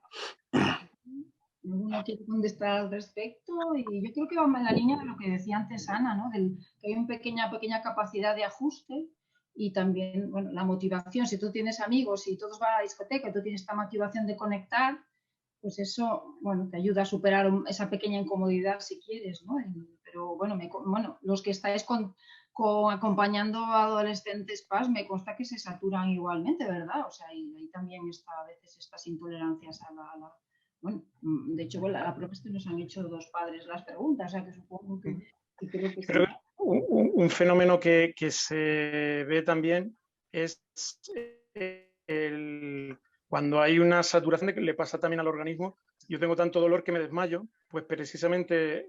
¿Alguno quiere contestar al respecto? Y yo creo que va en la línea de lo que decía antes Ana, ¿no? Que hay una pequeña capacidad de ajuste y también, bueno, la motivación. Si tú tienes amigos y todos van a la discoteca y tú tienes esta motivación de conectar, pues eso, bueno, te ayuda a superar esa pequeña incomodidad si quieres, ¿no? Pero bueno, los que estáis acompañando a adolescentes PAS, me consta que se saturan igualmente, ¿verdad? O sea, y ahí también está a veces estas intolerancias a la bueno, de hecho, bueno, a la propia nos han hecho dos padres las preguntas, o sea que supongo que creo que sí. Un fenómeno que se ve también es cuando hay una saturación que le pasa también al organismo. Yo tengo tanto dolor que me desmayo, pues precisamente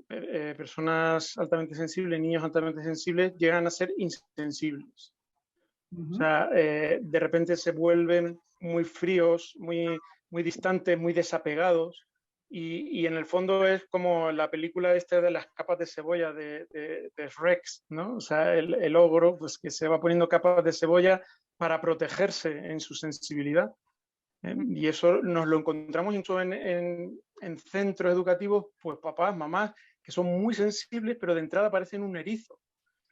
personas altamente sensibles, niños altamente sensibles, llegan a ser insensibles. O sea, de repente se vuelven muy fríos, muy distantes, muy desapegados y en el fondo es como la película esta de las capas de cebolla de Shrek, ¿no? O sea, el ogro pues, que se va poniendo capas de cebolla para protegerse en su sensibilidad. Y eso nos lo encontramos incluso en centros educativos, pues papás, mamás, que son muy sensibles, pero de entrada parecen un erizo.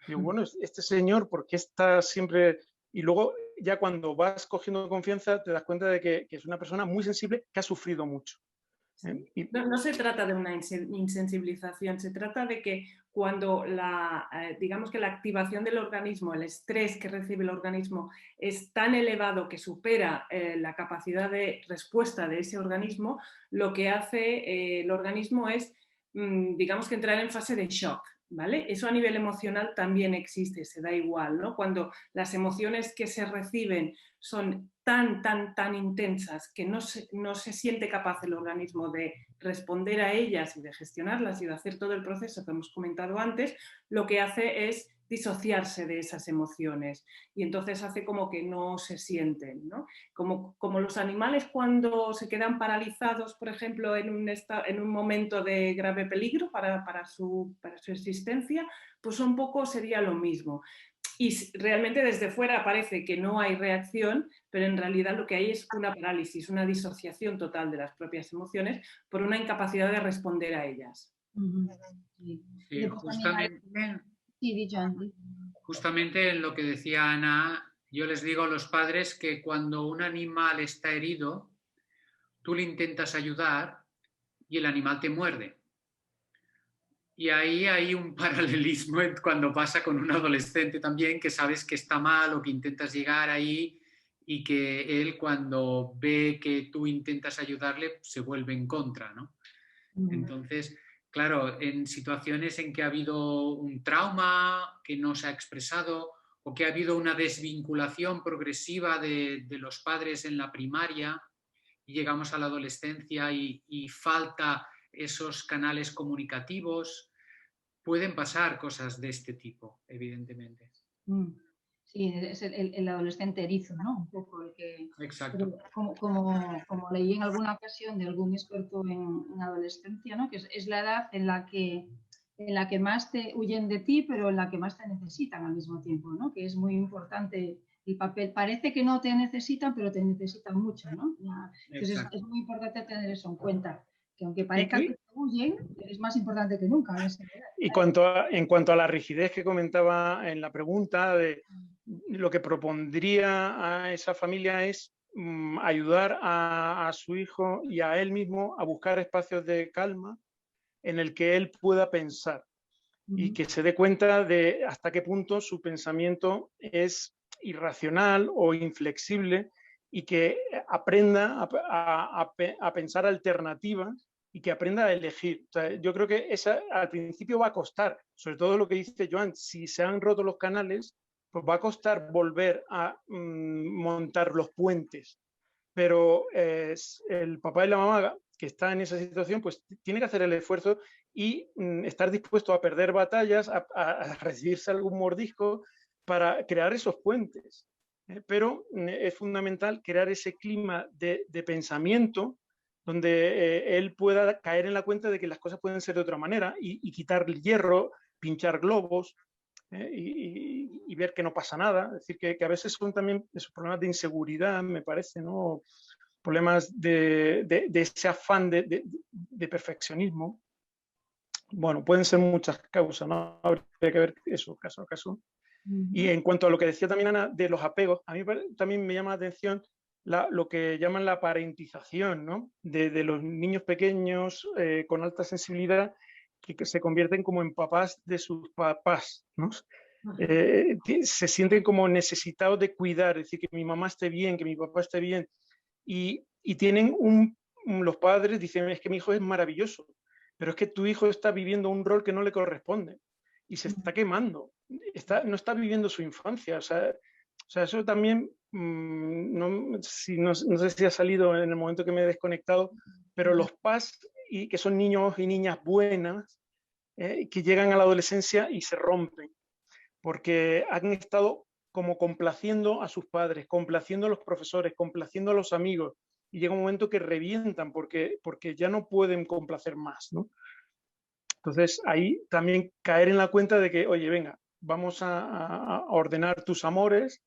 Digo, bueno, este señor, ¿por qué está siempre...? Y luego ya cuando vas cogiendo confianza te das cuenta de que es una persona muy sensible que ha sufrido mucho. No se trata de una insensibilización, se trata de que cuando digamos que la activación del organismo, el estrés que recibe el organismo es tan elevado que supera la capacidad de respuesta de ese organismo, lo que hace el organismo es, digamos que entrar en fase de shock. ¿vale? Eso a nivel emocional también existe, se da igual, ¿no? Cuando las emociones que se reciben son tan intensas que no se siente capaz el organismo de responder a ellas y de gestionarlas y de hacer todo el proceso que hemos comentado antes, lo que hace es disociarse de esas emociones y entonces hace como que no se sienten, ¿no? Como los animales cuando se quedan paralizados, por ejemplo, en un momento de grave peligro para su existencia, pues un poco sería lo mismo. Y realmente desde fuera parece que no hay reacción, pero en realidad lo que hay es una parálisis, una disociación total de las propias emociones por una incapacidad de responder a ellas. Sí. Sí, justamente en lo que decía Ana, yo les digo a los padres que cuando un animal está herido, tú le intentas ayudar y el animal te muerde. Y ahí hay un paralelismo cuando pasa con un adolescente también, que sabes que está mal o que intentas llegar ahí y que él cuando ve que tú intentas ayudarle se vuelve en contra, ¿no? Entonces, claro, en situaciones en que ha habido un trauma que no se ha expresado o que ha habido una desvinculación progresiva de los padres en la primaria y llegamos a la adolescencia y falta esos canales comunicativos, pueden pasar cosas de este tipo, evidentemente. Sí, es el adolescente erizo, ¿no? Un poco el que... Exacto. Como leí en alguna ocasión de algún experto en adolescencia, ¿no? Que es la edad en la que más te huyen de ti, pero en la que más te necesitan al mismo tiempo, ¿no? Que es muy importante el papel. Parece que no te necesitan, pero te necesitan mucho, ¿no? Entonces es muy importante tener eso en cuenta, que aunque parezca que te huyen, es más importante que nunca. Y en cuanto a la rigidez que comentaba en la pregunta, de lo que propondría a esa familia es ayudar a su hijo y a él mismo a buscar espacios de calma en el que él pueda pensar y que se dé cuenta de hasta qué punto su pensamiento es irracional o inflexible y que aprenda a pensar alternativas y que aprenda a elegir. O sea, yo creo que esa al principio va a costar, sobre todo lo que dice Joan, si se han roto los canales, pues va a costar volver a montar los puentes. Pero el papá y la mamá que está en esa situación, pues tiene que hacer el esfuerzo y estar dispuesto a perder batallas, a recibirse algún mordisco para crear esos puentes. Pero es fundamental crear ese clima de pensamiento donde él pueda caer en la cuenta de que las cosas pueden ser de otra manera y quitar el hierro, pinchar globos y ver que no pasa nada. Es decir, que a veces son también esos problemas de inseguridad, me parece, ¿no? Problemas de ese afán de perfeccionismo. Bueno, pueden ser muchas causas, ¿no? Habría que ver eso caso a caso. Y en cuanto a lo que decía también Ana de los apegos, a mí también me llama la atención lo que llaman la parentización, ¿no? De los niños pequeños con alta sensibilidad que se convierten como en papás de sus papás, ¿no? Se sienten como necesitados de cuidar, es decir, que mi mamá esté bien, que mi papá esté bien. Y tienen los padres dicen, es que mi hijo es maravilloso, pero es que tu hijo está viviendo un rol que no le corresponde y se está quemando, no está viviendo su infancia. O sea eso también, no sé si ha salido en el momento que me he desconectado, pero los PAS, y que son niños y niñas buenas, que llegan a la adolescencia y se rompen, porque han estado como complaciendo a sus padres, complaciendo a los profesores, complaciendo a los amigos, y llega un momento que revientan porque ya no pueden complacer más, ¿no? Entonces ahí también caer en la cuenta de que, oye, venga, vamos a ordenar tus amores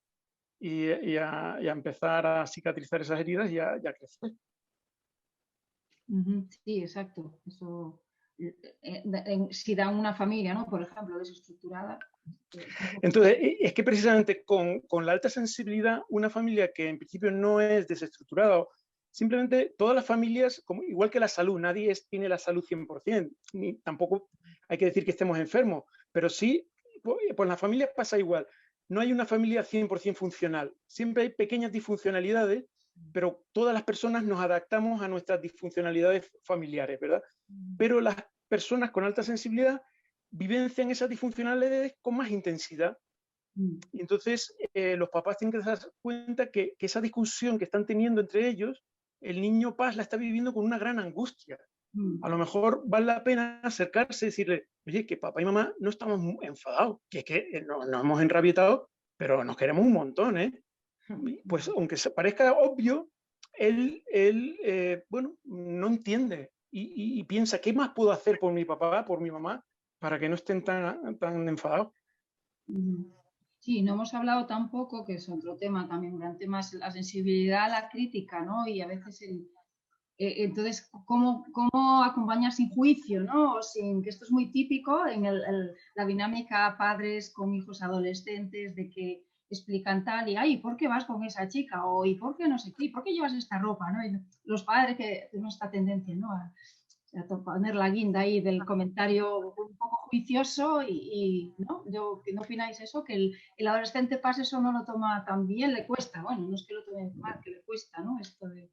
y a empezar a cicatrizar esas heridas y a crecer. Sí, exacto. Eso, si da una familia, ¿no? Por ejemplo, desestructurada. Entonces, es que precisamente con la alta sensibilidad, una familia que en principio no es desestructurada, simplemente todas las familias, igual que la salud, nadie tiene la salud 100%, ni tampoco hay que decir que estemos enfermos, pero sí, pues las familias pasa igual. No hay una familia 100% funcional, siempre hay pequeñas disfuncionalidades, pero todas las personas nos adaptamos a nuestras disfuncionalidades familiares, ¿verdad? Pero las personas con alta sensibilidad vivencian esas disfuncionalidades con más intensidad. Y entonces los papás tienen que darse cuenta que esa discusión que están teniendo entre ellos, el niño paz la está viviendo con una gran angustia. A lo mejor vale la pena acercarse y decirle, oye, que papá y mamá no estamos enfadados, que es que nos hemos enrabietado, pero nos queremos un montón, ¿eh? Pues aunque se parezca obvio, él bueno, no entiende y piensa, ¿qué más puedo hacer por mi papá, por mi mamá, para que no estén tan enfadados? Sí, no hemos hablado tampoco, que es otro tema también, un gran tema, es la sensibilidad a la crítica, ¿no? Y a veces entonces, ¿cómo acompañar sin juicio, ¿no? Sin, que esto es muy típico en la dinámica padres con hijos adolescentes, de que explican tal y, ay, ¿por qué vas con esa chica? O, ¿y por qué no sé qué? ¿Por qué llevas esta ropa? ¿No? Y los padres que tenemos esta tendencia, ¿no? A poner la guinda ahí del comentario un poco juicioso ¿no? ¿Qué no opináis eso? Que el adolescente pase eso no lo toma tan bien, le cuesta. Bueno, no es que lo tome mal, que le cuesta, ¿no? Esto de...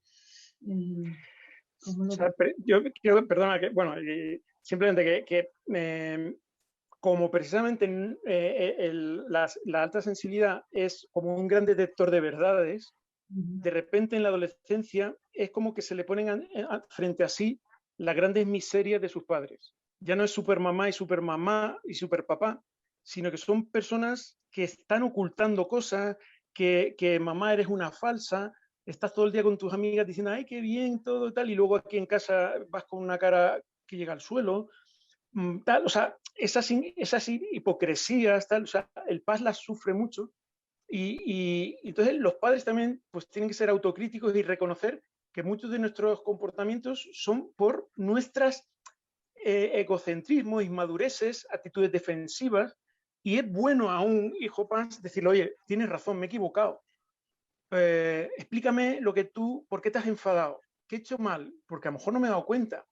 O sea, yo quiero, perdona, que, bueno, simplemente como precisamente la alta sensibilidad es como un gran detector de verdades, de repente en la adolescencia es como que se le ponen frente a sí las grandes miserias de sus padres. Ya no es supermamá y superpapá, sino que son personas que están ocultando cosas, que mamá eres una falsa, estás todo el día con tus amigas diciendo, ay, qué bien, todo y tal, y luego aquí en casa vas con una cara que llega al suelo, tal, o sea, esas hipocresías, tal, o sea, el paz las sufre mucho. Y entonces los padres también pues tienen que ser autocríticos y reconocer que muchos de nuestros comportamientos son por nuestras egocentrismos, inmadureces, actitudes defensivas, y es bueno a un hijo paz decirle, oye, tienes razón, me he equivocado. Explícame por qué te has enfadado, qué he hecho mal, porque a lo mejor no me he dado cuenta.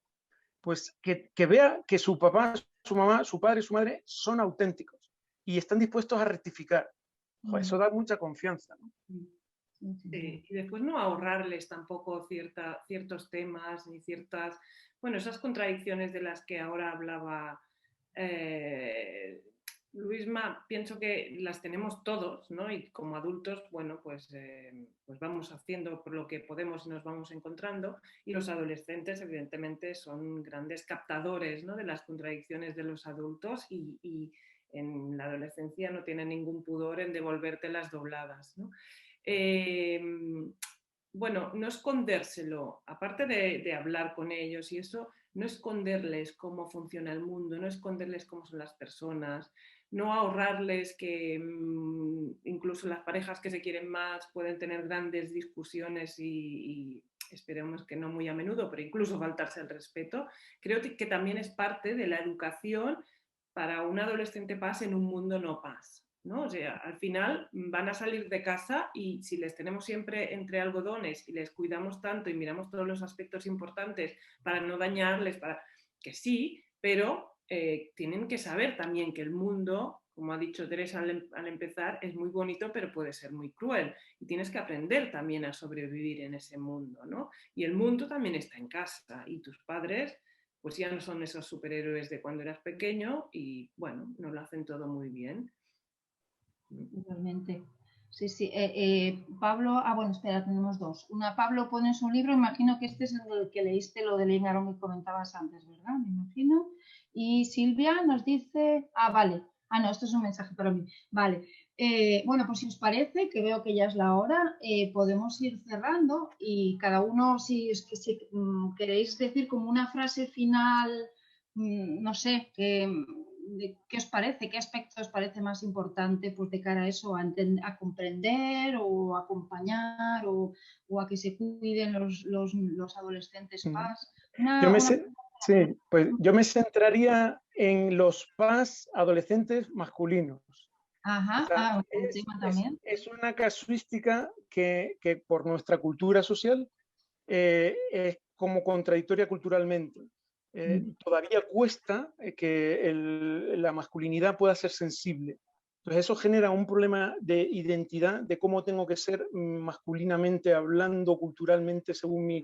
Pues que vea que su papá, su mamá, su padre, su madre son auténticos y están dispuestos a rectificar. Joder, eso da mucha confianza, ¿no? Sí, y después no ahorrarles tampoco ciertos temas ni ciertas, bueno, esas contradicciones de las que ahora hablaba Luisma, pienso que las tenemos todos, ¿no? Y como adultos, bueno, pues vamos haciendo por lo que podemos y nos vamos encontrando. Y los adolescentes, evidentemente, son grandes captadores, ¿no? De las contradicciones de los adultos y en la adolescencia no tienen ningún pudor en devolvértelas dobladas, ¿no? Bueno, no escondérselo, aparte de hablar con ellos y eso, no esconderles cómo funciona el mundo, no esconderles cómo son las personas, no ahorrarles que incluso las parejas que se quieren más pueden tener grandes discusiones y esperemos que no muy a menudo, pero incluso faltarse el respeto. Creo que también es parte de la educación para un adolescente paz en un mundo no paz, ¿no? O sea, al final van a salir de casa y si les tenemos siempre entre algodones y les cuidamos tanto y miramos todos los aspectos importantes para no dañarles, que sí, pero tienen que saber también que el mundo, como ha dicho Teresa al empezar, es muy bonito, pero puede ser muy cruel. Y tienes que aprender también a sobrevivir en ese mundo, ¿no? Y el mundo también está en casa y tus padres pues ya no son esos superhéroes de cuando eras pequeño y, bueno, no lo hacen todo muy bien. Totalmente. Sí, sí. Pablo, bueno, espera, tenemos dos. Pablo pone en su libro, imagino que este es el que leíste lo de Leinaron y comentabas antes, ¿verdad? Me imagino. Y Silvia nos dice, vale. No, esto es un mensaje para mí. Vale. Bueno, pues si os parece, que veo que ya es la hora, podemos ir cerrando y cada uno, si queréis decir como una frase final, no sé, ¿qué os parece? ¿Qué aspecto os parece más importante pues, de cara a eso, a comprender o a acompañar o a que se cuiden los adolescentes paz? Yo me centraría en los paz adolescentes masculinos. Ajá, o sea, un tema también. Es una casuística que por nuestra cultura social es como contradictoria culturalmente. Todavía cuesta que la masculinidad pueda ser sensible. Entonces eso genera un problema de identidad, de cómo tengo que ser masculinamente hablando, culturalmente, según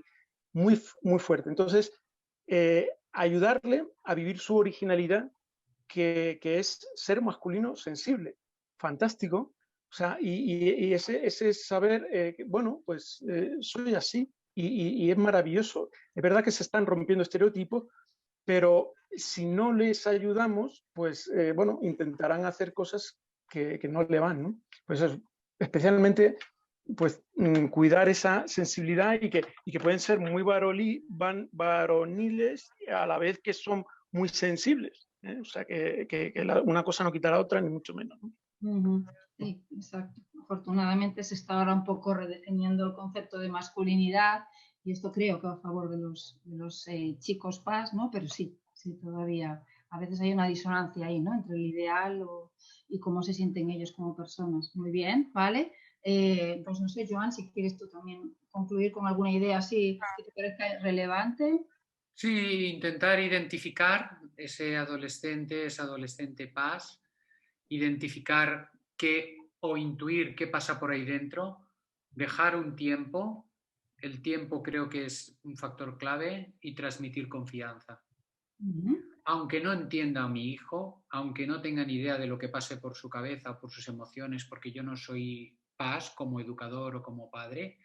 muy, muy fuerte. Entonces, ayudarle a vivir su originalidad que es ser masculino sensible. Fantástico. O sea, y ese saber, bueno, pues soy así y es maravilloso. Es verdad que se están rompiendo estereotipos, pero si no les ayudamos, pues bueno, intentarán hacer cosas que no le van, ¿no? Pues eso, especialmente pues cuidar esa sensibilidad y que pueden ser muy varoniles a la vez que son muy sensibles, ¿eh? O sea, que una cosa no quita la otra, ni mucho menos, ¿no? Sí, exacto. Afortunadamente se está ahora un poco redefiniendo el concepto de masculinidad y esto creo que va a favor de los chicos PAS, ¿no? Pero sí, todavía a veces hay una disonancia ahí, ¿no? Entre el ideal y cómo se sienten ellos como personas. Muy bien, ¿vale? Pues no sé, Joan, si quieres tú también concluir con alguna idea así que te parezca relevante. Sí, intentar identificar ese adolescente PAS, identificar qué o intuir qué pasa por ahí dentro, dejar un tiempo, el tiempo creo que es un factor clave, y transmitir confianza. Aunque no entienda a mi hijo, aunque no tenga ni idea de lo que pase por su cabeza o por sus emociones, porque yo no soy PAS como educador o como padre,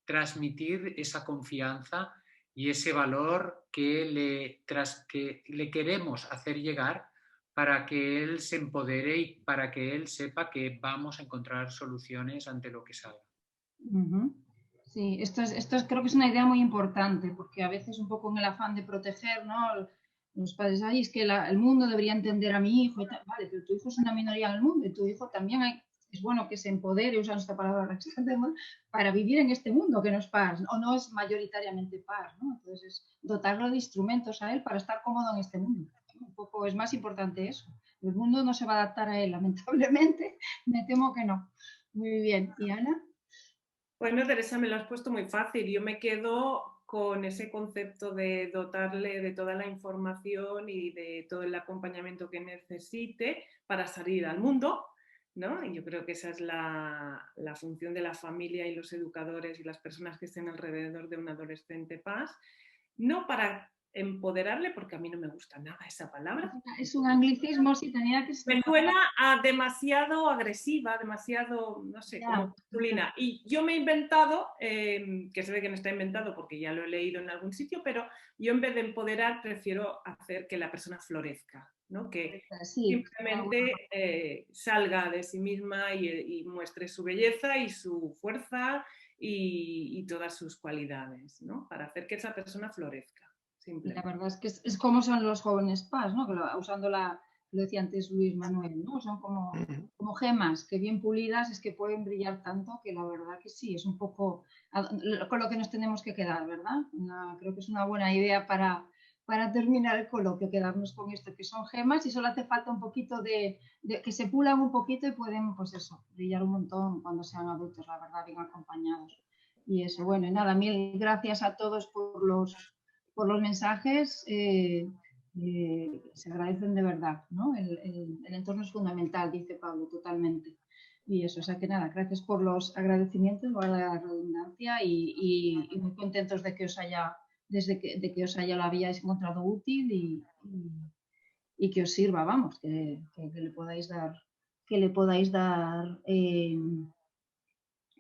transmitir esa confianza y ese valor que le queremos hacer llegar para que él se empodere y para que él sepa que vamos a encontrar soluciones ante lo que salga. Sí, esto creo que es una idea muy importante, porque a veces un poco en el afán de proteger, ¿no? Los padres, ay, es que el mundo debería entender a mi hijo y tal. Vale, pero tu hijo es una minoría en el mundo y tu hijo también es bueno que se empodere, usando esta palabra para vivir en este mundo que no es par, o no es mayoritariamente par, ¿no? Entonces, dotarlo de instrumentos a él para estar cómodo en este mundo. Un poco es más importante eso. El mundo no se va a adaptar a él, lamentablemente. Me temo que no. Muy bien. ¿Y Ana? Bueno, Teresa, me lo has puesto muy fácil. Yo me quedo con ese concepto de dotarle de toda la información y de todo el acompañamiento que necesite para salir al mundo, ¿no? Y yo creo que esa es la función de la familia y los educadores y las personas que estén alrededor de un adolescente PAS, no para empoderarle, porque a mí no me gusta nada esa palabra. Es un anglicismo, sí, tenía que ser. Me suena a demasiado agresiva, demasiado, no sé, como masculina. Y yo me he inventado, que se ve que no está inventado porque ya lo he leído en algún sitio, pero yo en vez de empoderar prefiero hacer que la persona florezca, ¿no? Que simplemente salga de sí misma y muestre su belleza y su fuerza y todas sus cualidades, ¿no? Para hacer que esa persona florezca. Y la verdad es que es como son los jóvenes PAS, ¿no? Usando lo decía antes Luis Manuel, ¿no? Son como gemas que bien pulidas es que pueden brillar tanto que la verdad que sí, es un poco con lo que nos tenemos que quedar, ¿verdad? Creo que es una buena idea para terminar el coloquio, quedarnos con esto, que son gemas y solo hace falta un poquito de que se pulan un poquito y pueden, pues eso, brillar un montón cuando sean adultos, la verdad, bien acompañados. Y eso, bueno, y nada, mil gracias a todos por los mensajes, se agradecen de verdad, ¿no? El entorno es fundamental, dice Pablo, totalmente. Y eso, o sea que nada, gracias por los agradecimientos, vale la redundancia, y muy contentos de que os haya, de que os haya lo habíais encontrado útil y que os sirva, vamos, que le podáis dar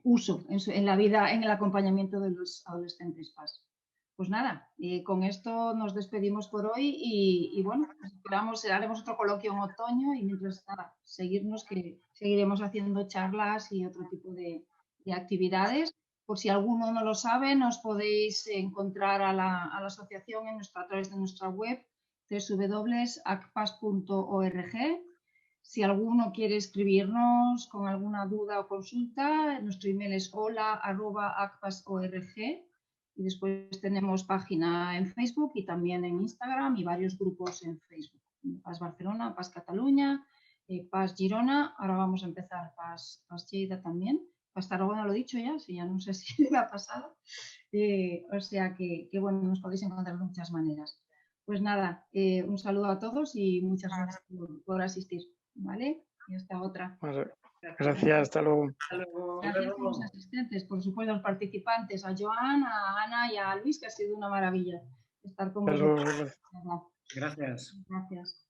uso en la vida, en el acompañamiento de los adolescentes PAS. Pues nada, con esto nos despedimos por hoy y bueno, esperamos, haremos otro coloquio en otoño y mientras nada, seguirnos que seguiremos haciendo charlas y otro tipo de actividades. Por si alguno no lo sabe, nos podéis encontrar a la asociación a través de nuestra web www.acpas.org. Si alguno quiere escribirnos con alguna duda o consulta, nuestro email es hola@acpas.org. Y después tenemos página en Facebook y también en Instagram y varios grupos en Facebook. PAS Barcelona, PAS Cataluña, PAS Girona. Ahora vamos a empezar PAS Lleida también. PAS Tarragona lo he dicho ya, si ya no sé si me ha pasado. O sea que bueno, nos podéis encontrar de muchas maneras. Pues nada, un saludo a todos y muchas gracias por asistir. ¿Vale? Y hasta otra. Gracias, hasta luego. Gracias a los asistentes, por supuesto, a los participantes, a Joan, a Ana y a Luis, que ha sido una maravilla estar con vosotros. Gracias. Gracias.